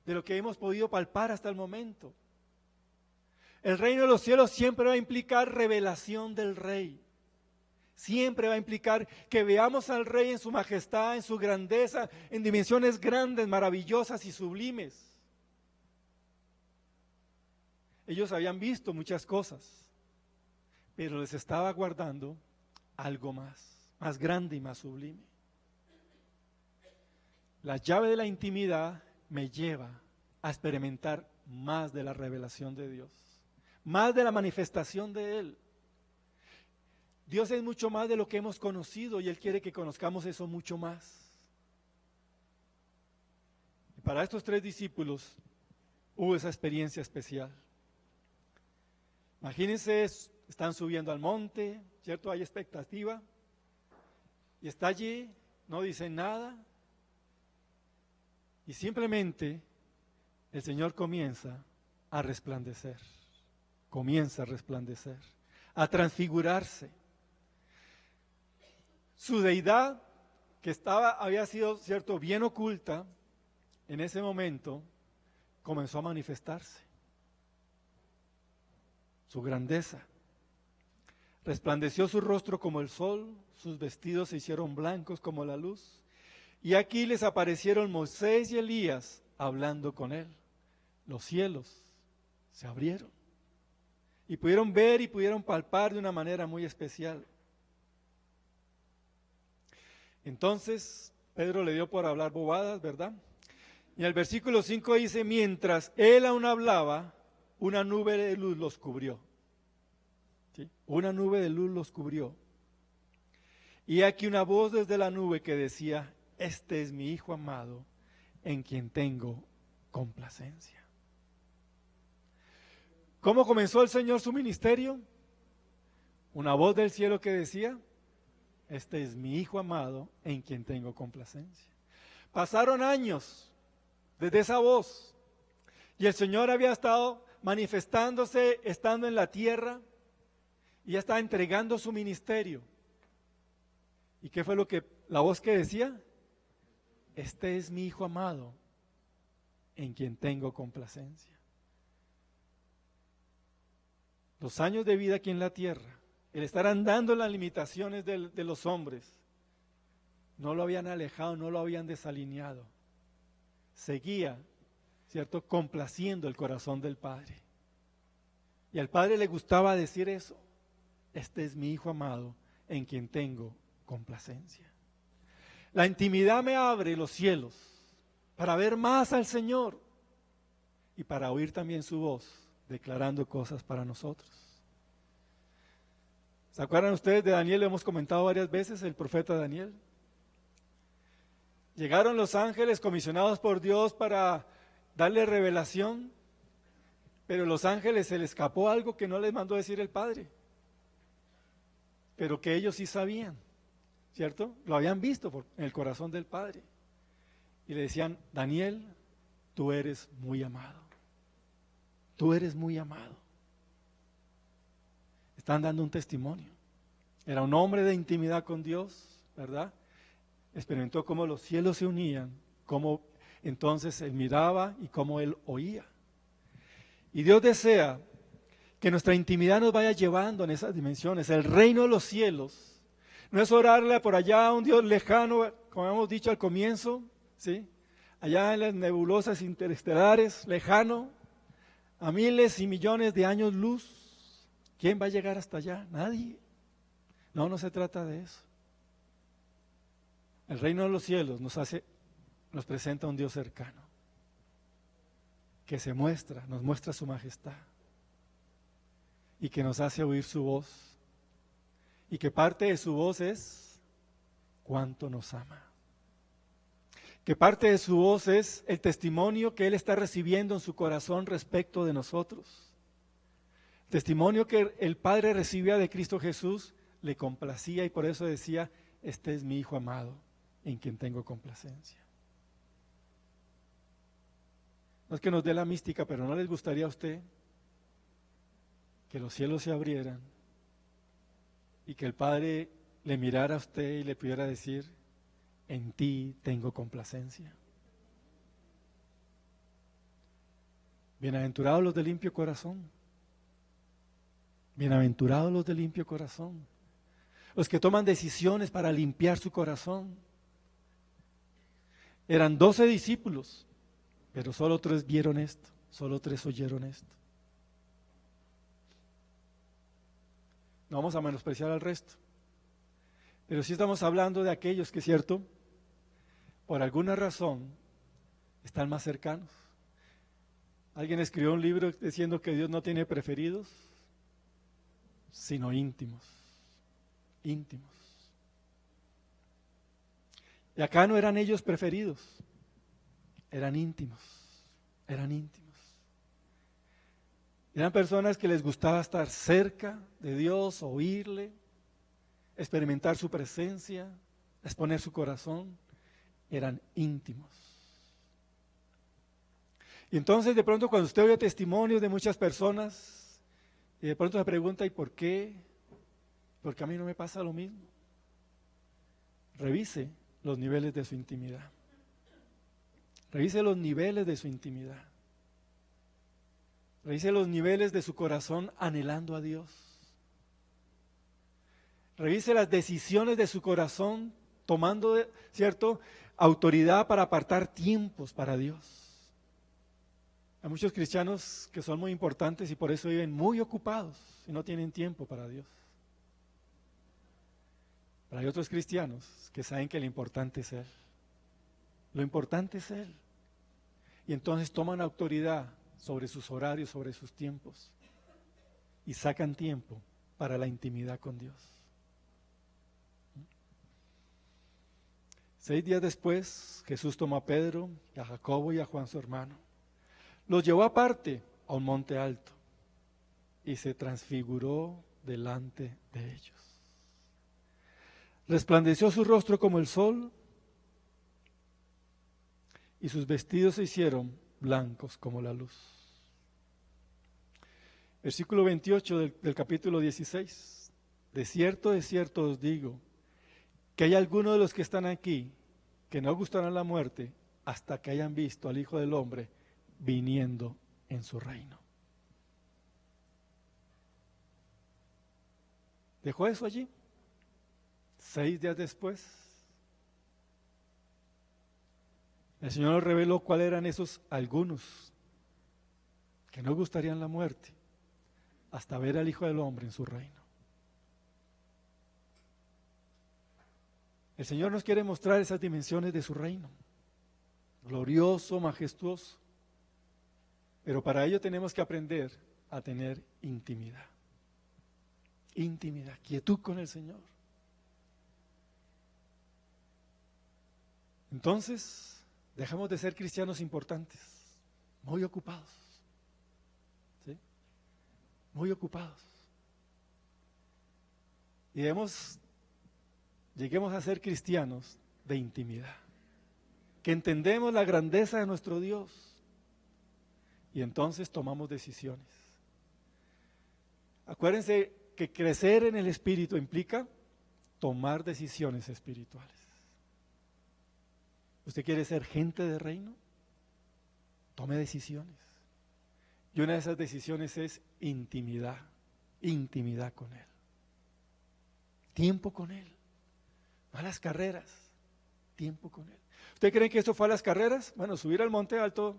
de lo que hemos podido palpar hasta el momento. El reino de los cielos siempre va a implicar revelación del Rey. Siempre va a implicar que veamos al Rey en su majestad, en su grandeza, en dimensiones grandes, maravillosas y sublimes. Ellos habían visto muchas cosas, pero les estaba guardando algo más grande y más sublime. La llave de la intimidad me lleva a experimentar más de la revelación de Dios, más de la manifestación de Él. Dios es mucho más de lo que hemos conocido y Él quiere que conozcamos eso mucho más. Y para estos 3 discípulos hubo esa experiencia especial. Imagínense, están subiendo al monte, ¿cierto? Hay expectativa. Y está allí, no dicen nada. Y simplemente el Señor comienza a resplandecer. Comienza a resplandecer, a transfigurarse. Su deidad, que había sido, cierto, bien oculta, en ese momento comenzó a manifestarse. Su grandeza. Resplandeció su rostro como el sol, sus vestidos se hicieron blancos como la luz. Y aquí les aparecieron Moisés y Elías hablando con él. Los cielos se abrieron. Y pudieron ver y pudieron palpar de una manera muy especial. Entonces, Pedro le dio por hablar bobadas, ¿verdad? Y el versículo 5 dice, mientras él aún hablaba, una nube de luz los cubrió. ¿Sí? Una nube de luz los cubrió. Y aquí una voz desde la nube que decía, este es mi Hijo amado, en quien tengo complacencia. ¿Cómo comenzó el Señor su ministerio? Una voz del cielo que decía, este es mi Hijo amado, en quien tengo complacencia. Pasaron años desde esa voz, y el Señor había estado manifestándose, estando en la tierra, y ya estaba entregando su ministerio. ¿Y qué fue la voz que decía? Este es mi Hijo amado, en quien tengo complacencia. Los años de vida aquí en la tierra, el estar andando en las limitaciones de los hombres, no lo habían alejado, no lo habían desalineado. Seguía, ¿cierto?, complaciendo el corazón del Padre. Y al Padre le gustaba decir eso. Este es mi Hijo amado, en quien tengo complacencia. La intimidad me abre los cielos para ver más al Señor y para oír también su voz declarando cosas para nosotros. ¿Se acuerdan ustedes de Daniel? Lo hemos comentado varias veces, el profeta Daniel. Llegaron los ángeles comisionados por Dios para darle revelación, pero a los ángeles se les escapó algo que no les mandó decir el Padre, pero que ellos sí sabían, ¿cierto? Lo habían visto en el corazón del Padre. Y le decían, Daniel, tú eres muy amado. Tú eres muy amado. Están dando un testimonio. Era un hombre de intimidad con Dios, ¿verdad? Experimentó cómo los cielos se unían, cómo entonces él miraba y cómo él oía. Y Dios desea que nuestra intimidad nos vaya llevando en esas dimensiones. El reino de los cielos no es orarle por allá a un Dios lejano, como hemos dicho al comienzo, ¿sí? Allá en las nebulosas interestelares, lejano, a miles y millones de años luz. ¿Quién va a llegar hasta allá? Nadie. No, no se trata de eso. El reino de los cielos nos presenta a un Dios cercano, que nos muestra su majestad, y que nos hace oír su voz, y que parte de su voz es cuánto nos ama. Que parte de su voz es el testimonio que Él está recibiendo en su corazón respecto de nosotros. El testimonio que el Padre recibía de Cristo Jesús le complacía y por eso decía, este es mi Hijo amado, en quien tengo complacencia. No es que nos dé la mística, pero ¿no les gustaría a usted que los cielos se abrieran y que el Padre le mirara a usted y le pudiera decir, en ti tengo complacencia? Bienaventurados los de limpio corazón. Bienaventurados los de limpio corazón. Los que toman decisiones para limpiar su corazón. Eran 12 discípulos, pero solo 3 vieron esto, solo 3 oyeron esto. No vamos a menospreciar al resto, pero sí estamos hablando de aquellos que, cierto, por alguna razón están más cercanos. Alguien escribió un libro diciendo que Dios no tiene preferidos, sino íntimos. Íntimos. Y acá no eran ellos preferidos, eran íntimos, eran íntimos. Eran personas que les gustaba estar cerca de Dios, oírle, experimentar su presencia, exponer su corazón. Eran íntimos. Y entonces de pronto cuando usted oye testimonios de muchas personas, y de pronto se pregunta, ¿y por qué? Porque a mí no me pasa lo mismo. Revise los niveles de su intimidad. Revise los niveles de su intimidad. Revise los niveles de su corazón anhelando a Dios. Revise las decisiones de su corazón tomando, ¿cierto?, autoridad para apartar tiempos para Dios. Hay muchos cristianos que son muy importantes y por eso viven muy ocupados y no tienen tiempo para Dios. Pero hay otros cristianos que saben que lo importante es Él. Lo importante es Él. Y entonces toman autoridad sobre sus horarios, sobre sus tiempos y sacan tiempo para la intimidad con Dios. 6 días después, Jesús tomó a Pedro, a Jacobo y a Juan su hermano. Los llevó aparte a un monte alto y se transfiguró delante de ellos. Resplandeció su rostro como el sol y sus vestidos se hicieron blancos como la luz. Versículo 28 del capítulo 16. De cierto os digo, que hay algunos de los que están aquí que no gustarán la muerte hasta que hayan visto al Hijo del Hombre viniendo en su reino. Dejó eso allí. 6 días después, el Señor nos reveló cuáles eran esos algunos que no gustarían la muerte hasta ver al Hijo del Hombre en su reino. El Señor nos quiere mostrar esas dimensiones de su reino, glorioso, majestuoso, pero para ello tenemos que aprender a tener intimidad. Intimidad, quietud con el Señor. Entonces, dejamos de ser cristianos importantes, muy ocupados, ¿sí? Muy ocupados. Y lleguemos a ser cristianos de intimidad, que entendemos la grandeza de nuestro Dios y entonces tomamos decisiones. Acuérdense que crecer en el Espíritu implica tomar decisiones espirituales. ¿Usted quiere ser gente de reino? Tome decisiones. Y una de esas decisiones es intimidad, intimidad con Él. Tiempo con Él. No a las carreras, tiempo con Él. ¿Usted cree que esto fue a las carreras? Bueno, subir al monte alto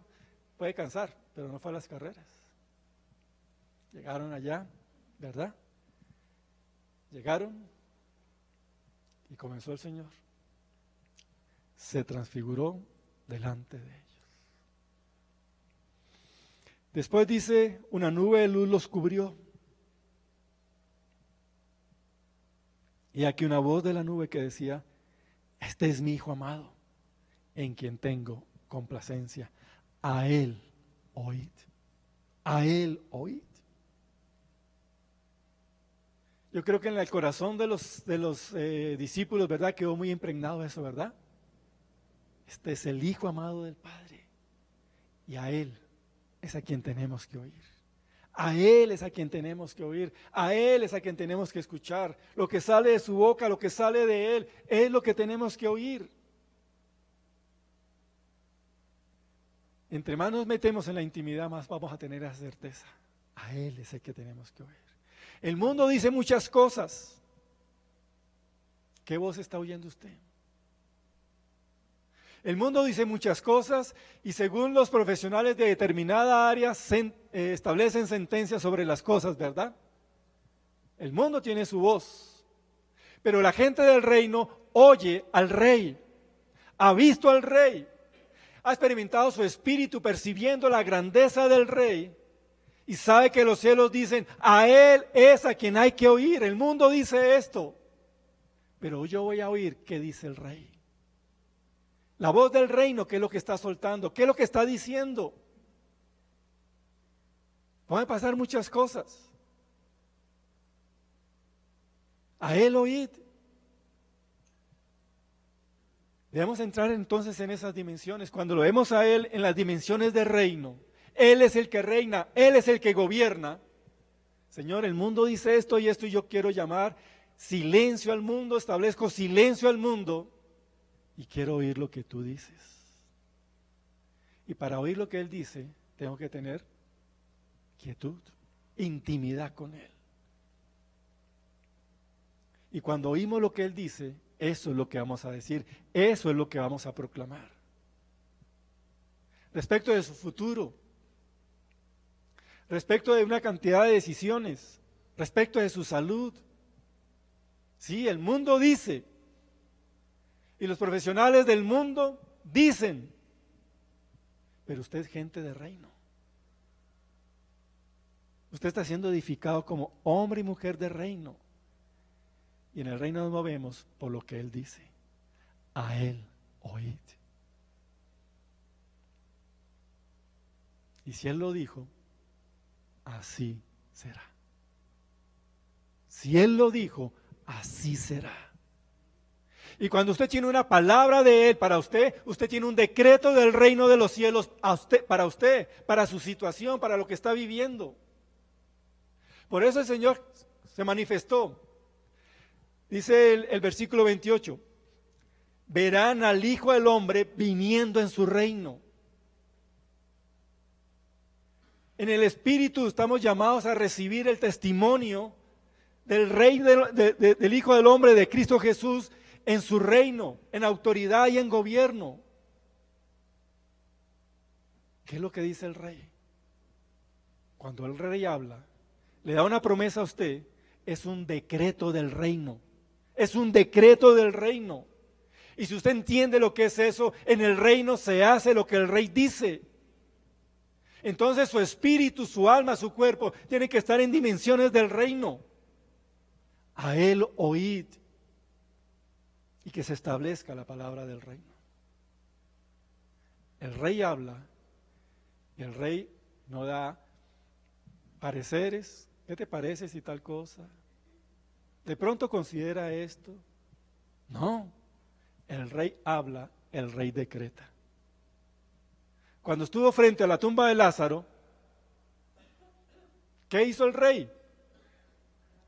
puede cansar, pero no fue a las carreras. Llegaron allá, ¿verdad? Llegaron y comenzó el Señor. Se transfiguró delante de ellos. Después dice, una nube de luz los cubrió. Y aquí una voz de la nube que decía, este es mi Hijo amado, en quien tengo complacencia. A Él oíd. A Él oíd. Yo creo que en el corazón de los discípulos, ¿verdad? Quedó muy impregnado eso, ¿verdad? Este es el Hijo amado del Padre. Y a Él es a quien tenemos que oír. A Él es a quien tenemos que oír. A Él es a quien tenemos que escuchar. Lo que sale de su boca, lo que sale de Él, es lo que tenemos que oír. Entre más nos metemos en la intimidad, más vamos a tener esa certeza. A Él es el que tenemos que oír. El mundo dice muchas cosas. ¿Qué voz está oyendo usted? El mundo dice muchas cosas y según los profesionales de determinada área establecen sentencias sobre las cosas, ¿verdad? El mundo tiene su voz, pero la gente del reino oye al rey, ha visto al rey, ha experimentado su espíritu percibiendo la grandeza del Rey y sabe que los cielos dicen, a Él es a quien hay que oír. El mundo dice esto, pero yo voy a oír qué dice el Rey. La voz del reino, ¿qué es lo que está soltando? ¿Qué es lo que está diciendo? Van a pasar muchas cosas. A Él oíd. Debemos entrar entonces en esas dimensiones. Cuando lo vemos a Él en las dimensiones del reino, Él es el que reina, Él es el que gobierna. Señor, el mundo dice esto y esto y yo quiero llamar silencio al mundo, establezco silencio al mundo y quiero oír lo que tú dices. Y para oír lo que Él dice, tengo que tener quietud, intimidad con Él. Y cuando oímos lo que Él dice, eso es lo que vamos a decir, eso es lo que vamos a proclamar. Respecto de su futuro, respecto de una cantidad de decisiones, respecto de su salud. Sí, el mundo dice, y los profesionales del mundo dicen, pero usted es gente de reino. Usted está siendo edificado como hombre y mujer de reino. Y en el reino nos movemos por lo que Él dice. A Él oíd. Y si Él lo dijo, así será. Si Él lo dijo, así será. Y cuando usted tiene una palabra de Él para usted, usted tiene un decreto del reino de los cielos para usted, para su situación, para lo que está viviendo. Por eso el Señor se manifestó. Dice el versículo 28, verán al Hijo del Hombre viniendo en su reino. En el Espíritu estamos llamados a recibir el testimonio del Rey del Hijo del Hombre, de Cristo Jesús, en su reino, en autoridad y en gobierno. ¿Qué es lo que dice el Rey? Cuando el Rey habla, le da una promesa a usted, es un decreto del reino. Es un decreto del reino. Y si usted entiende lo que es eso, en el reino se hace lo que el Rey dice. Entonces su espíritu, su alma, su cuerpo tienen que estar en dimensiones del reino. A Él oíd. Y que se establezca la palabra del reino. El Rey habla y el Rey no da pareceres. ¿Qué te parece si tal cosa? ¿De pronto considera esto? No, el Rey habla, el Rey decreta. Cuando estuvo frente a la tumba de Lázaro, ¿qué hizo el Rey?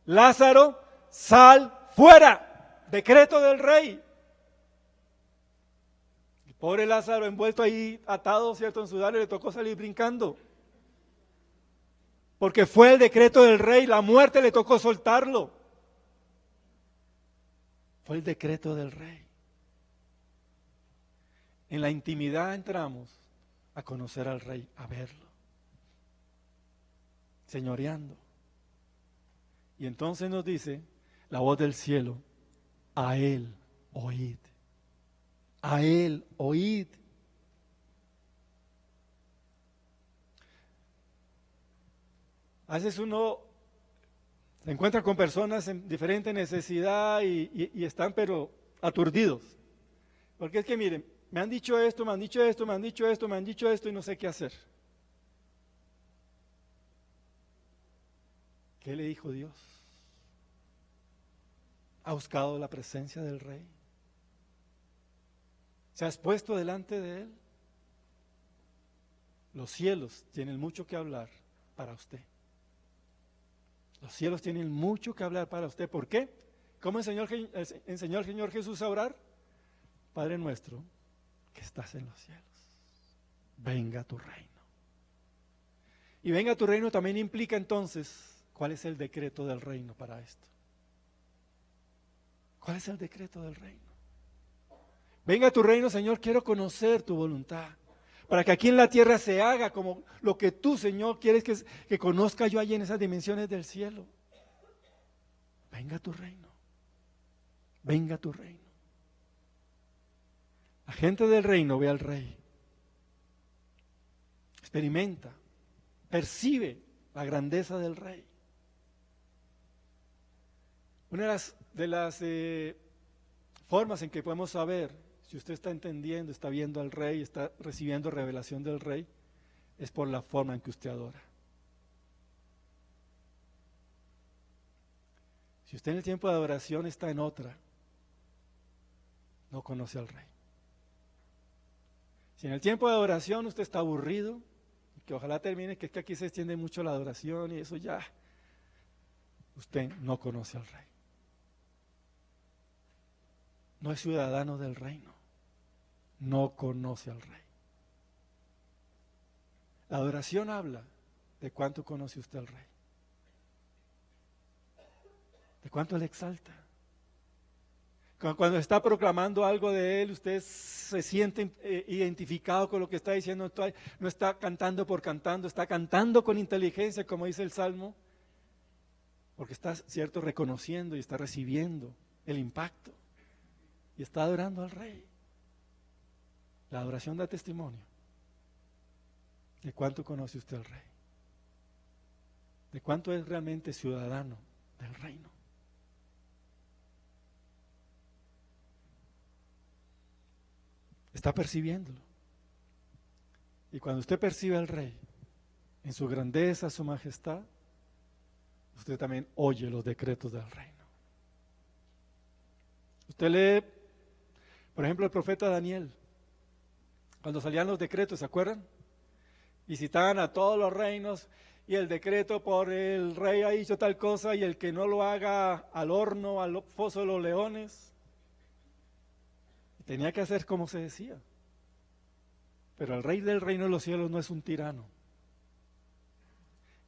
Lázaro, sal fuera, decreto del Rey. El pobre Lázaro envuelto ahí, atado, ¿cierto?, en sudario, le tocó salir brincando. Porque fue el decreto del Rey, la muerte le tocó soltarlo. Fue el decreto del Rey. En la intimidad entramos a conocer al Rey, a verlo, señoreando. Y entonces nos dice la voz del cielo, a Él oíd, a Él oíd. A veces uno se encuentra con personas en diferente necesidad y están pero aturdidos. Porque es que miren, me han dicho esto, me han dicho esto, me han dicho esto, me han dicho esto y no sé qué hacer. ¿Qué le dijo Dios? ¿Ha buscado la presencia del Rey? ¿Se ha expuesto delante de Él? Los cielos tienen mucho que hablar para usted. Los cielos tienen mucho que hablar para usted. ¿Por qué? ¿Cómo enseñó el Señor Jesús a orar? Padre nuestro, que estás en los cielos, venga tu reino. Y venga tu reino también implica entonces, ¿cuál es el decreto del reino para esto? ¿Cuál es el decreto del reino? Venga tu reino, Señor, quiero conocer tu voluntad, para que aquí en la tierra se haga como lo que tú, Señor, quieres que conozca yo allí en esas dimensiones del cielo. Venga tu reino, venga tu reino. La gente del reino ve al Rey experimenta, percibe la grandeza del Rey. Una de las formas en que podemos saber si usted está entendiendo, está viendo al Rey, está recibiendo revelación del Rey, es por la forma en que usted adora. Si usted en el tiempo de adoración está en otra, no conoce al Rey. Si en el tiempo de adoración usted está aburrido, que ojalá termine, que es que aquí se extiende mucho la adoración y eso ya, usted no conoce al Rey. No es ciudadano del reino, no conoce al Rey. La adoración habla de cuánto conoce usted al Rey, de cuánto le exalta. Cuando está proclamando algo de Él, usted se siente identificado con lo que está diciendo, no está cantando por cantando, está cantando con inteligencia, como dice el Salmo, porque está, cierto, reconociendo y está recibiendo el impacto y está adorando al Rey. La adoración da testimonio de cuánto conoce usted al Rey, de cuánto es realmente ciudadano del reino. Está percibiéndolo. Y cuando usted percibe al Rey en su grandeza, su majestad, usted también oye los decretos del reino. Usted lee, por ejemplo, el profeta Daniel, cuando salían los decretos, ¿se acuerdan? Visitaban a todos los reinos y el decreto por el rey ha dicho tal cosa y el que no lo haga al horno, al foso de los leones. Tenía que hacer como se decía. Pero el Rey del reino de los cielos no es un tirano.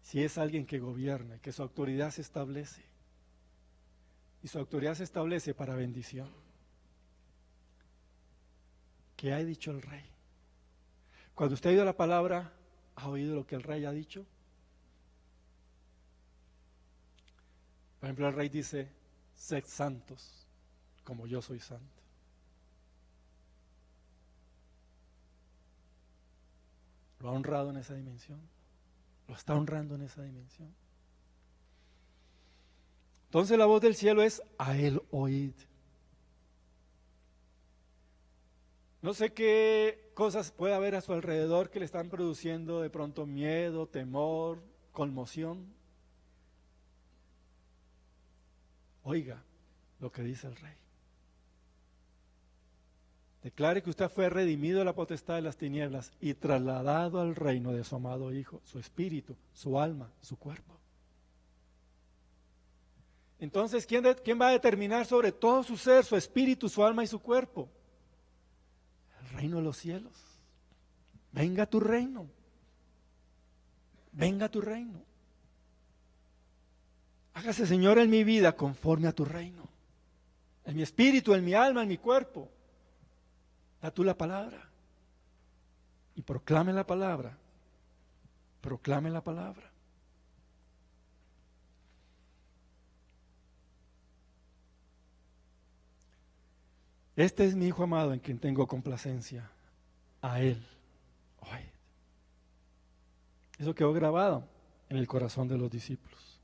Si es alguien que gobierna, que su autoridad se establece. Y su autoridad se establece para bendición. ¿Qué ha dicho el Rey? Cuando usted ha oído la palabra, ¿ha oído lo que el Rey ha dicho? Por ejemplo, el Rey dice, sed santos, como yo soy santo. ¿Lo ha honrado en esa dimensión? ¿Lo está honrando en esa dimensión? Entonces la voz del cielo es, a Él oíd. No sé qué cosas puede haber a su alrededor que le están produciendo de pronto miedo, temor, conmoción. Oiga lo que dice el Rey. Declare que usted fue redimido de la potestad de las tinieblas y trasladado al reino de su amado Hijo, su espíritu, su alma, su cuerpo. Entonces, ¿quién va a determinar sobre todo su ser, su espíritu, su alma y su cuerpo? El reino de los cielos. Venga tu reino. Venga tu reino. Hágase, Señor, en mi vida conforme a tu reino. En mi espíritu, en mi alma, en mi cuerpo. Da tú la palabra y proclame la palabra. Proclame la palabra. Este es mi Hijo amado en quien tengo complacencia. A Él oíd. Eso quedó grabado en el corazón de los discípulos.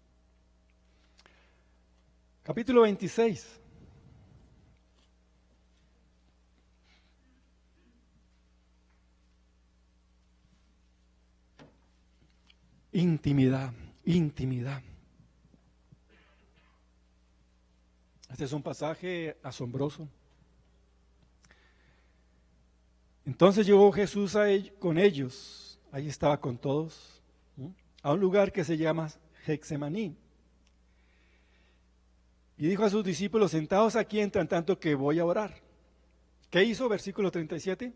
Capítulo 26. Intimidad, intimidad. Este es un pasaje asombroso. Entonces llegó Jesús con ellos, ahí estaba con todos, a un lugar que se llama Getsemaní. Y dijo a sus discípulos, sentaos aquí en tanto que voy a orar. ¿Qué hizo? Versículo 37.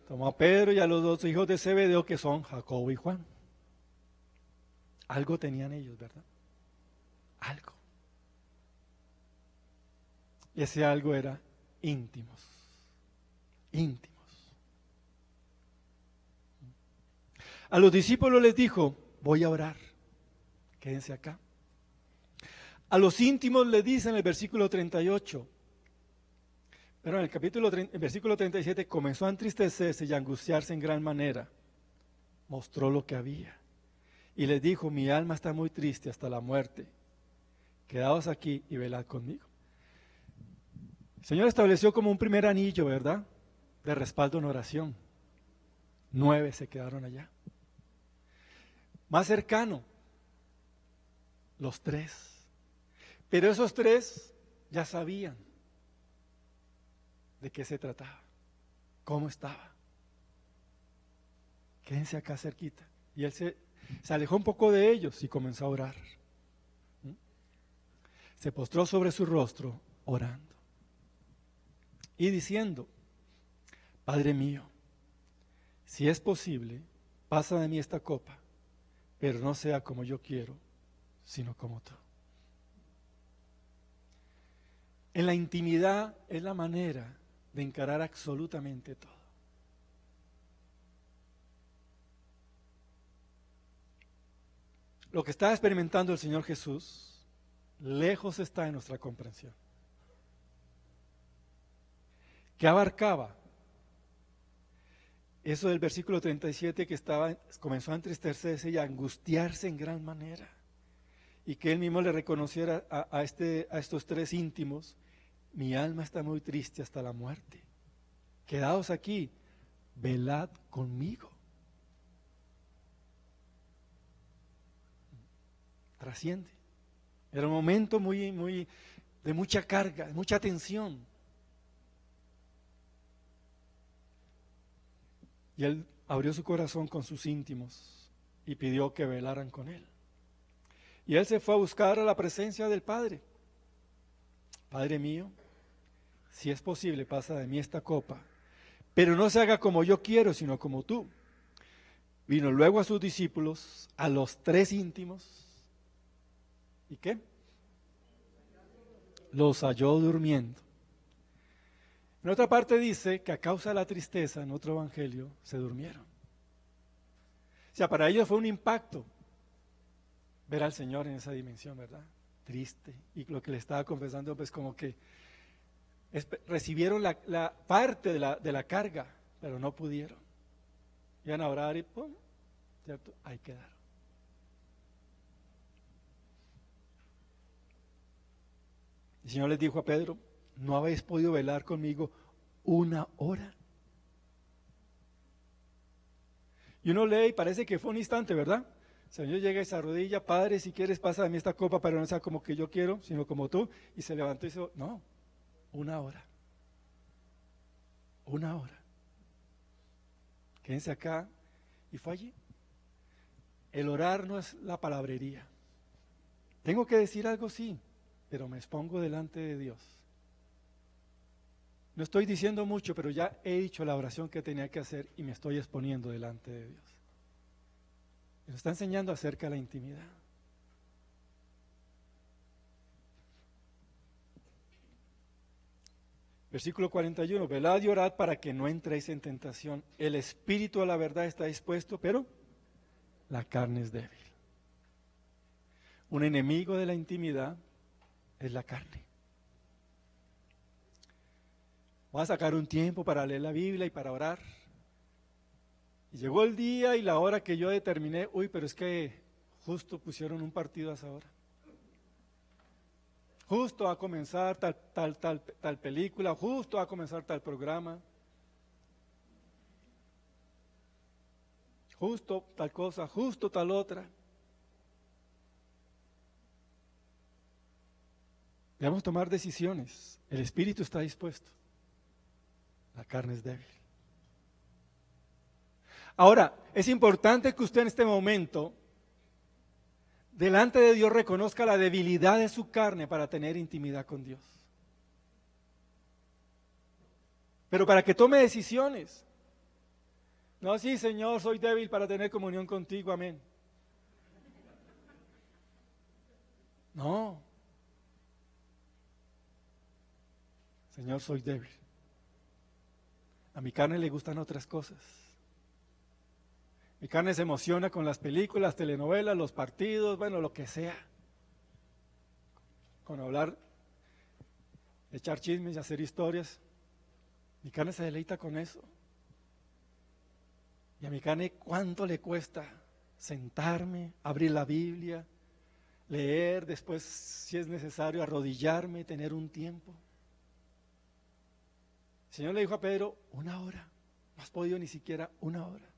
Tomó a Pedro y a los dos hijos de Zebedeo, que son Jacobo y Juan. Algo tenían ellos, ¿verdad? Algo. Y ese algo era íntimos. Íntimos. A los discípulos les dijo, voy a orar. Quédense acá. A los íntimos les dice en el versículo 38, Pero en el versículo 37 comenzó a entristecerse y a angustiarse en gran manera. Mostró lo que había. Y les dijo, mi alma está muy triste hasta la muerte. Quedaos aquí y velad conmigo. El Señor estableció como un primer anillo, ¿verdad?, de respaldo en oración. 9 se quedaron allá. Más cercano, los 3. Pero esos 3 ya sabían de qué se trataba, cómo estaba. Quédense acá cerquita. Y él se alejó un poco de ellos y comenzó a orar. Se postró sobre su rostro orando y diciendo, Padre mío, si es posible, pasa de mí esta copa, pero no sea como yo quiero, sino como tú. En la intimidad es la manera de encarar absolutamente todo. Lo que está experimentando el Señor Jesús, lejos está de nuestra comprensión. ¿Qué abarcaba? Eso del versículo 37 que comenzó a entristecerse y a angustiarse en gran manera. Y que él mismo le reconociera a estos 3 íntimos, mi alma está muy triste hasta la muerte. Quedaos aquí, velad conmigo. Trasciende. Era un momento de mucha carga, de mucha tensión. Y él abrió su corazón con sus íntimos y pidió que velaran con él. Y él se fue a buscar a la presencia del Padre. Padre mío, si es posible, pasa de mí esta copa, pero no se haga como yo quiero, sino como tú. Vino luego a sus discípulos, a los 3 íntimos. ¿Y qué? Los halló durmiendo. En otra parte dice que a causa de la tristeza, en otro evangelio, se durmieron. O sea, para ellos fue un impacto ver al Señor en esa dimensión, ¿verdad? Triste. Y lo que le estaba confesando, pues como que recibieron la parte de la carga, pero no pudieron. Iban a orar y ¡pum! ¿Cierto? Ahí quedaron. El Señor les dijo a Pedro, ¿no habéis podido velar conmigo 1 hora? Y uno lee y parece que fue un instante, ¿verdad? El Señor llega y se arrodilla, Padre, si quieres pasa de mí esta copa, pero no sea como que yo quiero, sino como tú. Y se levantó y dijo, no, 1 hora. 1 hora. Quédense acá. Y fue allí. El orar no es la palabrería. Tengo que decir algo, sí, pero me expongo delante de Dios. No estoy diciendo mucho, pero ya he dicho la oración que tenía que hacer y me estoy exponiendo delante de Dios. Nos está enseñando acerca de la intimidad. Versículo 41, velad y orad para que no entréis en tentación. El espíritu a la verdad está dispuesto, pero la carne es débil. Un enemigo de la intimidad es la carne. Voy a sacar un tiempo para leer la Biblia y para orar. Y llegó el día y la hora que yo determiné, pero es que justo pusieron un partido a esa hora. Justo va a comenzar tal película, justo va a comenzar tal programa. Justo tal cosa, justo tal otra. Debemos tomar decisiones. El espíritu está dispuesto. La carne es débil. Ahora, es importante que usted en este momento, delante de Dios, reconozca la debilidad de su carne para tener intimidad con Dios. Pero para que tome decisiones. No, sí, Señor, soy débil para tener comunión contigo, amén. No. Señor, soy débil. A mi carne le gustan otras cosas. Mi carne se emociona con las películas, telenovelas, los partidos, bueno, lo que sea. Con hablar, echar chismes y hacer historias. Mi carne se deleita con eso. Y a mi carne, ¿cuánto le cuesta sentarme, abrir la Biblia, leer, después, si es necesario, arrodillarme, tener un tiempo? El Señor le dijo a Pedro, 1 hora. No has podido ni siquiera 1 hora.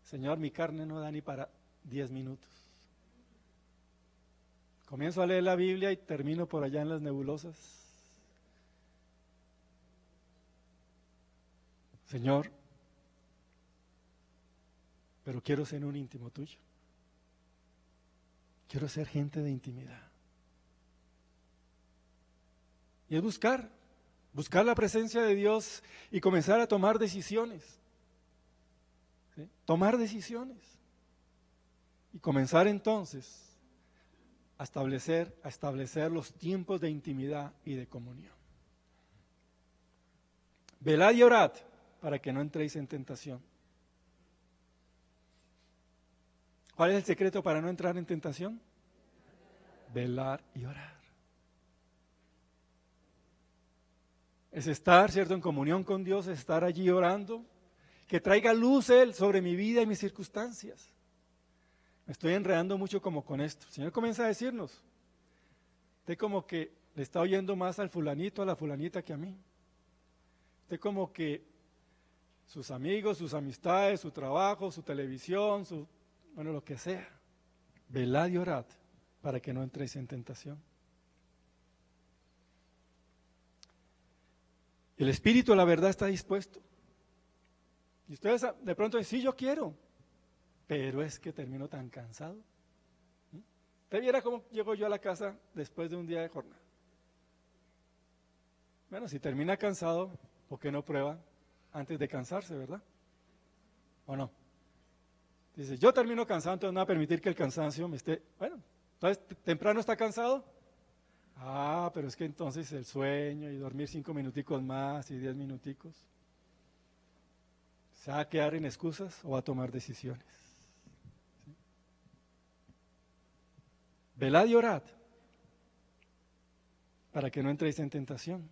Señor, mi carne no da ni para 10 minutos. Comienzo a leer la Biblia y termino por allá en las nebulosas. Señor, pero quiero ser un íntimo tuyo. Quiero ser gente de intimidad. Y es buscar la presencia de Dios y comenzar a tomar decisiones. ¿Sí? Tomar decisiones. Y comenzar entonces a establecer los tiempos de intimidad y de comunión. Velad y orad para que no entréis en tentación. ¿Cuál es el secreto para no entrar en tentación? Velar y orar. Es estar, ¿cierto?, en comunión con Dios, es estar allí orando, que traiga luz Él sobre mi vida y mis circunstancias. Me estoy enredando mucho como con esto. El Señor comienza a decirnos, usted como que le está oyendo más al fulanito, a la fulanita que a mí. Usted como que sus amigos, sus amistades, su trabajo, su televisión, bueno, lo que sea. Velad y orad para que no entréis en tentación. El espíritu, la verdad, está dispuesto. Y ustedes de pronto dicen, sí, yo quiero, pero es que termino tan cansado. Usted viera cómo llego yo a la casa después de un día de jornada. Bueno, si termina cansado, ¿por qué no prueba antes de cansarse, verdad? ¿O no? Dice, yo termino cansado, entonces no va a permitir que el cansancio me esté... Bueno, entonces, ¿temprano está cansado? Ah, pero es que entonces el sueño y dormir 5 minuticos más y 10 minuticos. ¿Se va a quedar en excusas o va a tomar decisiones? ¿Sí? Velad y orad para que no entréis en tentación.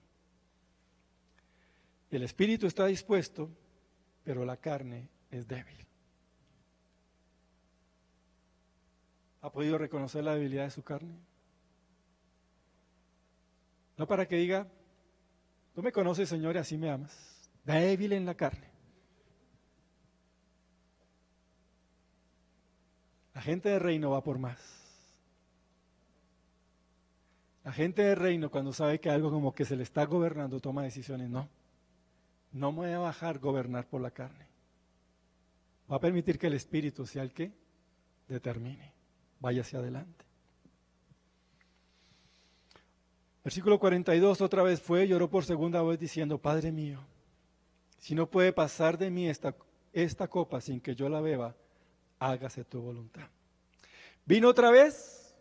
El espíritu está dispuesto, pero la carne es débil. ¿Ha podido reconocer la debilidad de su carne? No para que diga, tú me conoces, Señor, y así me amas. Débil en la carne. La gente de reino va por más. La gente de reino, cuando sabe que algo como que se le está gobernando, toma decisiones. No me voy a bajar gobernar por la carne. Va a permitir que el espíritu sea el que determine. Vaya hacia adelante. Versículo 42, otra vez fue, lloró por segunda vez diciendo, Padre mío, si no puede pasar de mí esta copa sin que yo la beba, hágase tu voluntad. Vino otra vez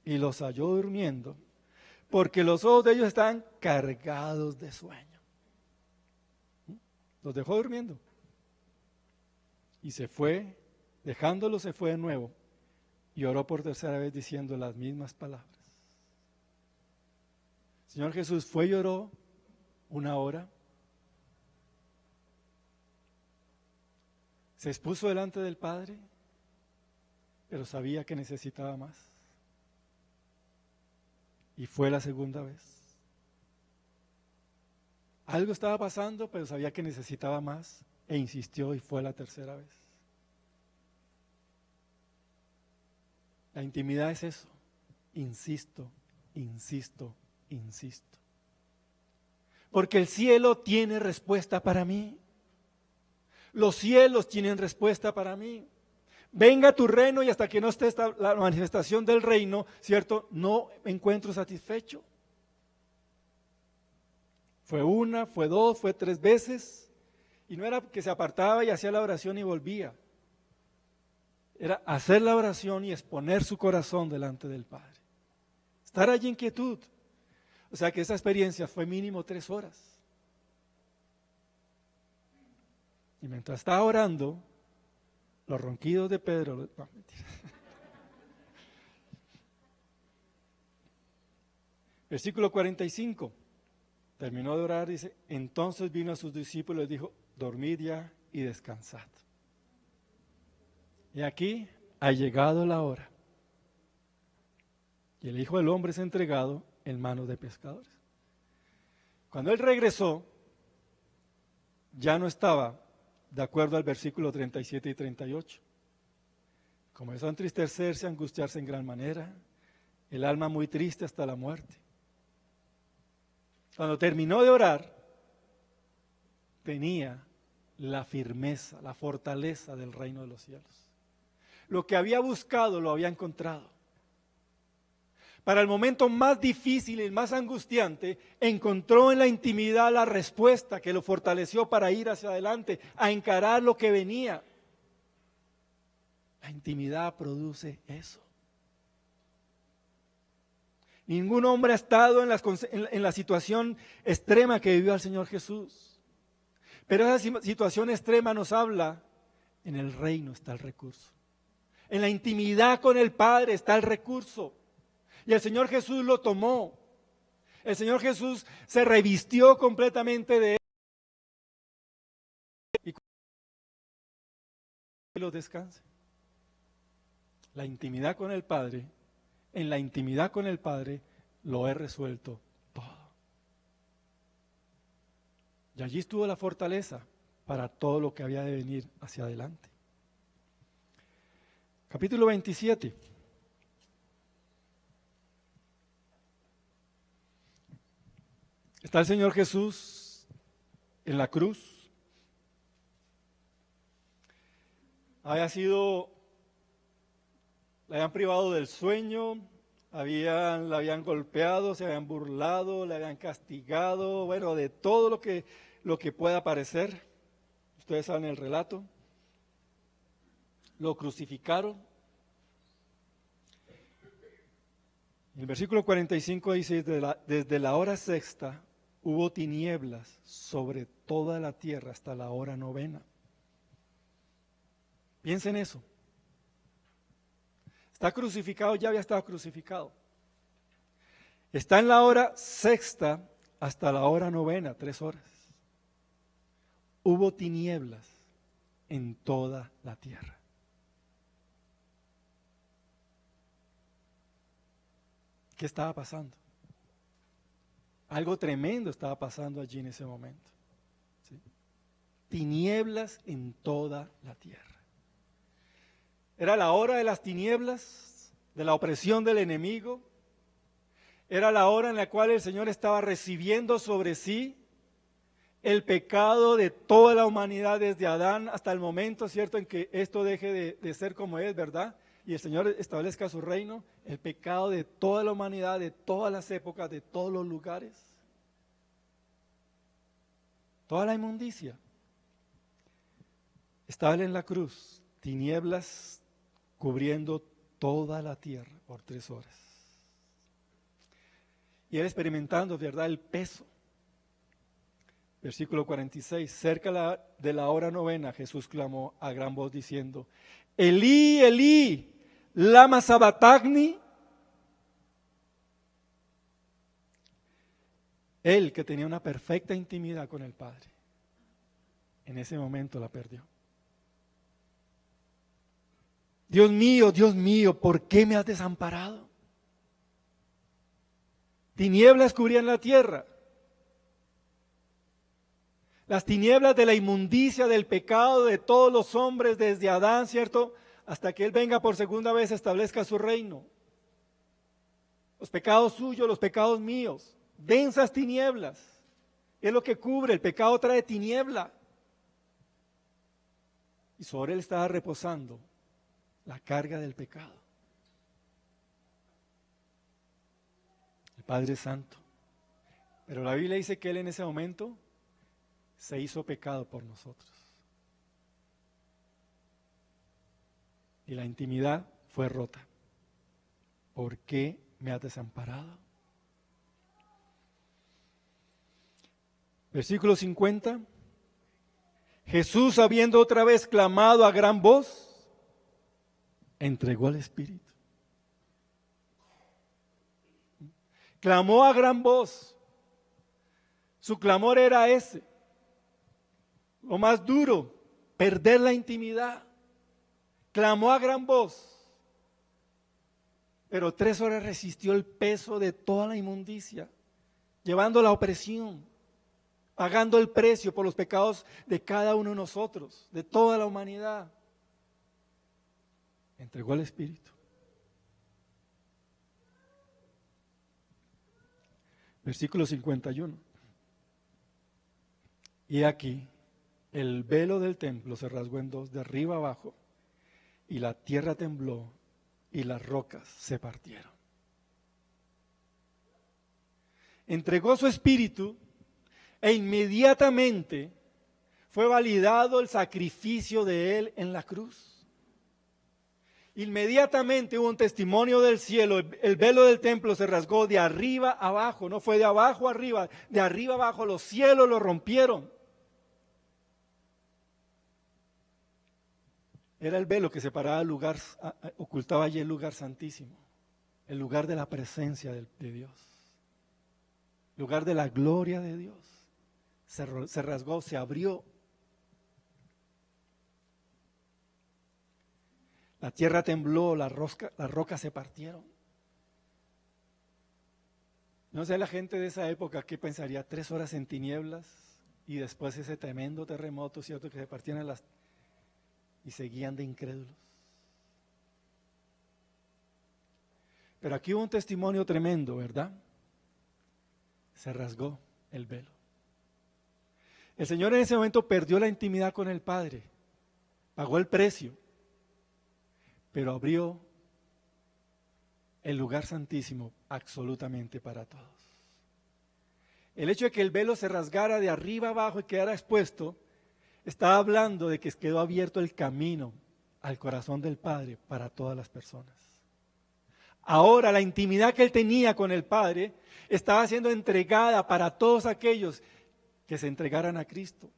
y los halló durmiendo, porque los ojos de ellos estaban cargados de sueño. Los dejó durmiendo. Y se fue, dejándolos se fue de nuevo, y oró por tercera vez diciendo las mismas palabras. Señor Jesús fue y oró 1 hora. Se expuso delante del Padre, pero sabía que necesitaba más. Y fue la segunda vez. Algo estaba pasando, pero sabía que necesitaba más e insistió y fue la tercera vez. La intimidad es eso. Insisto, insisto, insisto. Porque el cielo tiene respuesta para mí. Los cielos tienen respuesta para mí. Venga tu reino y hasta que no esté la manifestación del reino, ¿cierto? No me encuentro satisfecho. Fue 1, fue 2, fue 3 veces. Y no era que se apartaba y hacía la oración y volvía. Era hacer la oración y exponer su corazón delante del Padre. Estar allí en quietud. O sea que esa experiencia fue mínimo 3 horas. Y mientras estaba orando, los ronquidos de Pedro... No, mentira. Versículo 45. Terminó de orar, dice, entonces vino a sus discípulos y les dijo, dormid ya y descansad. Y aquí ha llegado la hora. Y el Hijo del Hombre es entregado en manos de pescadores. Cuando él regresó, ya no estaba de acuerdo al versículo 37 y 38. Comenzó a entristecerse, a angustiarse en gran manera, el alma muy triste hasta la muerte. Cuando terminó de orar, tenía la firmeza, la fortaleza del reino de los cielos. Lo que había buscado lo había encontrado. Para el momento más difícil y más angustiante, encontró en la intimidad la respuesta que lo fortaleció para ir hacia adelante, a encarar lo que venía. La intimidad produce eso. Ningún hombre ha estado en la situación extrema que vivió el Señor Jesús. Pero esa situación extrema nos habla, en el reino está el recurso. En la intimidad con el Padre está el recurso. Y el Señor Jesús lo tomó. El Señor Jesús se revistió completamente de él. Y lo descanse. La intimidad con el Padre, en la intimidad con el Padre, lo he resuelto todo. Y allí estuvo la fortaleza para todo lo que había de venir hacia adelante. Capítulo 27. Está el Señor Jesús en la cruz. Le habían privado del sueño, le habían golpeado, se habían burlado, le habían castigado, bueno, de todo lo que pueda parecer. Ustedes saben el relato. Lo crucificaron. El versículo 45 dice, desde la hora sexta hubo tinieblas sobre toda la tierra hasta la hora novena. Piensen eso. Está crucificado, ya había estado crucificado. Está en la hora sexta hasta la hora novena, 3 horas. Hubo tinieblas en toda la tierra. ¿Qué estaba pasando? Algo tremendo estaba pasando allí en ese momento. ¿Sí? Tinieblas en toda la tierra. Era la hora de las tinieblas, de la opresión del enemigo. Era la hora en la cual el Señor estaba recibiendo sobre sí el pecado de toda la humanidad desde Adán hasta el momento, ¿cierto?, en que esto deje de ser como es, ¿verdad? Y el Señor establezca su reino, el pecado de toda la humanidad, de todas las épocas, de todos los lugares. Toda la inmundicia. Estaba Él en la cruz, tinieblas cubriendo toda la tierra por 3 horas. Y Él experimentando, ¿verdad?, el peso. Versículo 46, cerca de la hora novena, Jesús clamó a gran voz diciendo, Elí, Elí, lama sabactani. Él, que tenía una perfecta intimidad con el Padre, en ese momento la perdió. Dios mío, ¿por qué me has desamparado? Tinieblas cubrían la tierra. Las tinieblas de la inmundicia, del pecado de todos los hombres desde Adán, ¿cierto?, hasta que Él venga por segunda vez, establezca su reino. Los pecados suyos, los pecados míos, densas tinieblas, es lo que cubre, el pecado trae tiniebla. Y sobre Él estaba reposando la carga del pecado. El Padre Santo. Pero la Biblia dice que Él en ese momento se hizo pecado por nosotros. Y la intimidad fue rota. ¿Por qué me has desamparado? Versículo 50. Jesús, habiendo otra vez clamado a gran voz, entregó al Espíritu. Clamó a gran voz. Su clamor era ese, lo más duro, perder la intimidad. Clamó a gran voz, pero 3 horas resistió el peso de toda la inmundicia, llevando la opresión, pagando el precio por los pecados de cada uno de nosotros, de toda la humanidad. Entregó el Espíritu. Versículo 51. Y aquí, el velo del templo se rasgó en dos, de arriba abajo, y la tierra tembló, y las rocas se partieron. Entregó su espíritu, e inmediatamente fue validado el sacrificio de él en la cruz. Inmediatamente hubo un testimonio del cielo, el velo del templo se rasgó de arriba abajo, no fue de abajo arriba, de arriba abajo, los cielos lo rompieron. Era el velo que separaba el lugar, ocultaba allí el lugar santísimo, el lugar de la presencia de Dios, el lugar de la gloria de Dios. Se rasgó, se abrió. La tierra tembló, las rocas se partieron. No sé la gente de esa época qué pensaría, 3 horas en tinieblas y después ese tremendo terremoto, ¿cierto? Que se partían y seguían de incrédulos. Pero aquí hubo un testimonio tremendo, ¿verdad? Se rasgó el velo. El Señor en ese momento perdió la intimidad con el Padre, pagó el precio, pero abrió el lugar santísimo absolutamente para todos. El hecho de que el velo se rasgara de arriba abajo y quedara expuesto, estaba hablando de que quedó abierto el camino al corazón del Padre para todas las personas. Ahora la intimidad que él tenía con el Padre estaba siendo entregada para todos aquellos que se entregaran a Cristo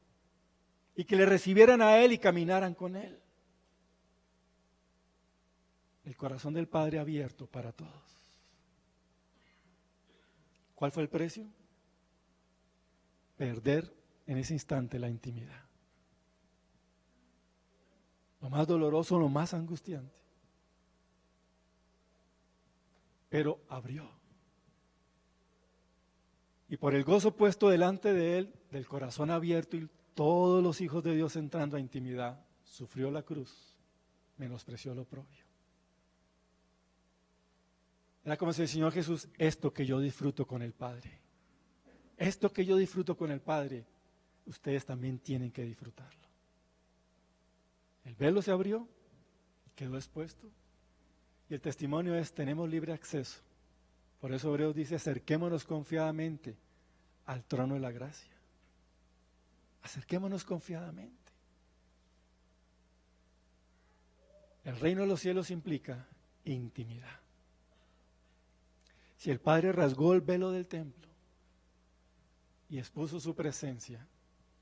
y que le recibieran a Él y caminaran con Él. El corazón del Padre abierto para todos. ¿Cuál fue el precio? Perder en ese instante la intimidad. Lo más doloroso, lo más angustiante. Pero abrió. Y por el gozo puesto delante de él, del corazón abierto y todos los hijos de Dios entrando a intimidad, sufrió la cruz, menospreció lo propio. Era como si el Señor Jesús, esto que yo disfruto con el Padre, esto que yo disfruto con el Padre, ustedes también tienen que disfrutarlo. El velo se abrió, quedó expuesto, y el testimonio es, tenemos libre acceso. Por eso Hebreos dice, acerquémonos confiadamente al trono de la gracia. Acerquémonos confiadamente. El reino de los cielos implica intimidad. Si el Padre rasgó el velo del templo y expuso su presencia,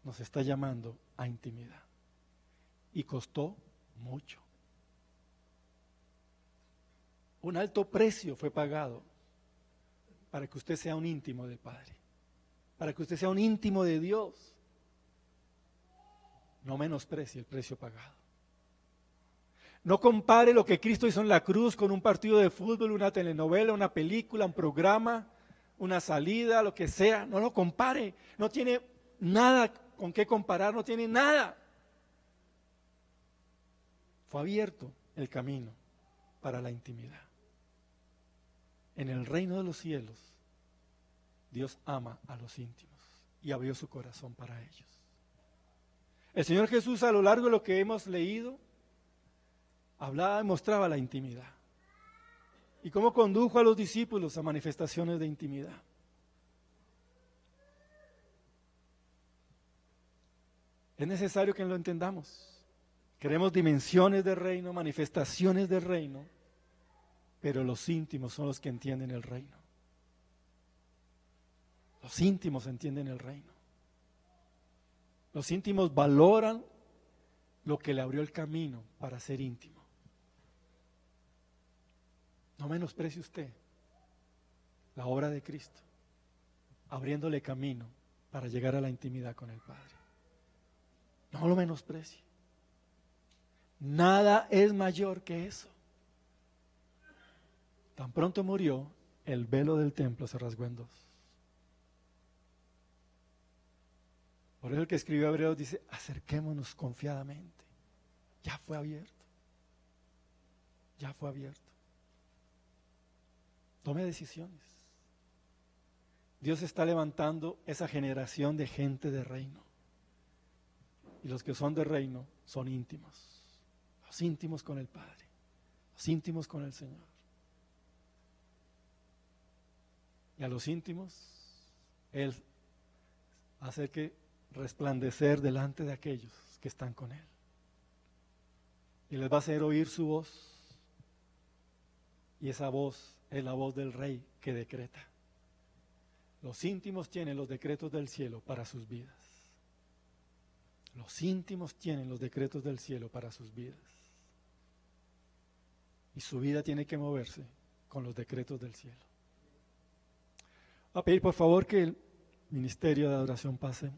nos está llamando a intimidad. Y costó mucho. Un alto precio fue pagado para que usted sea un íntimo del Padre, para que usted sea un íntimo de Dios. No menosprecie el precio pagado. No compare lo que Cristo hizo en la cruz con un partido de fútbol, una telenovela, una película, un programa, una salida, lo que sea. No lo compare. No tiene nada con qué comparar, no tiene nada. Fue abierto el camino para la intimidad. En el reino de los cielos, Dios ama a los íntimos y abrió su corazón para ellos. El Señor Jesús, a lo largo de lo que hemos leído, hablaba y mostraba la intimidad. Y cómo condujo a los discípulos a manifestaciones de intimidad. Es necesario que lo entendamos. Queremos dimensiones del reino, manifestaciones del reino, pero los íntimos son los que entienden el reino. Los íntimos entienden el reino. Los íntimos valoran lo que le abrió el camino para ser íntimo. No menosprecie usted la obra de Cristo, abriéndole camino para llegar a la intimidad con el Padre. No lo menosprecie. Nada es mayor que eso. Tan pronto murió, el velo del templo se rasgó en dos. Por eso el que escribió Hebreos dice, acerquémonos confiadamente. Ya fue abierto. Ya fue abierto. Tome decisiones. Dios está levantando esa generación de gente de reino. Y los que son de reino son íntimos. Los íntimos con el Padre. Los íntimos con el Señor. Y a los íntimos, Él hace que resplandecer delante de aquellos que están con Él. Y les va a hacer oír su voz. Y esa voz es la voz del Rey que decreta. Los íntimos tienen los decretos del cielo para sus vidas. Los íntimos tienen los decretos del cielo para sus vidas. Y su vida tiene que moverse con los decretos del cielo. Voy a pedir por favor que el ministerio de adoración pase.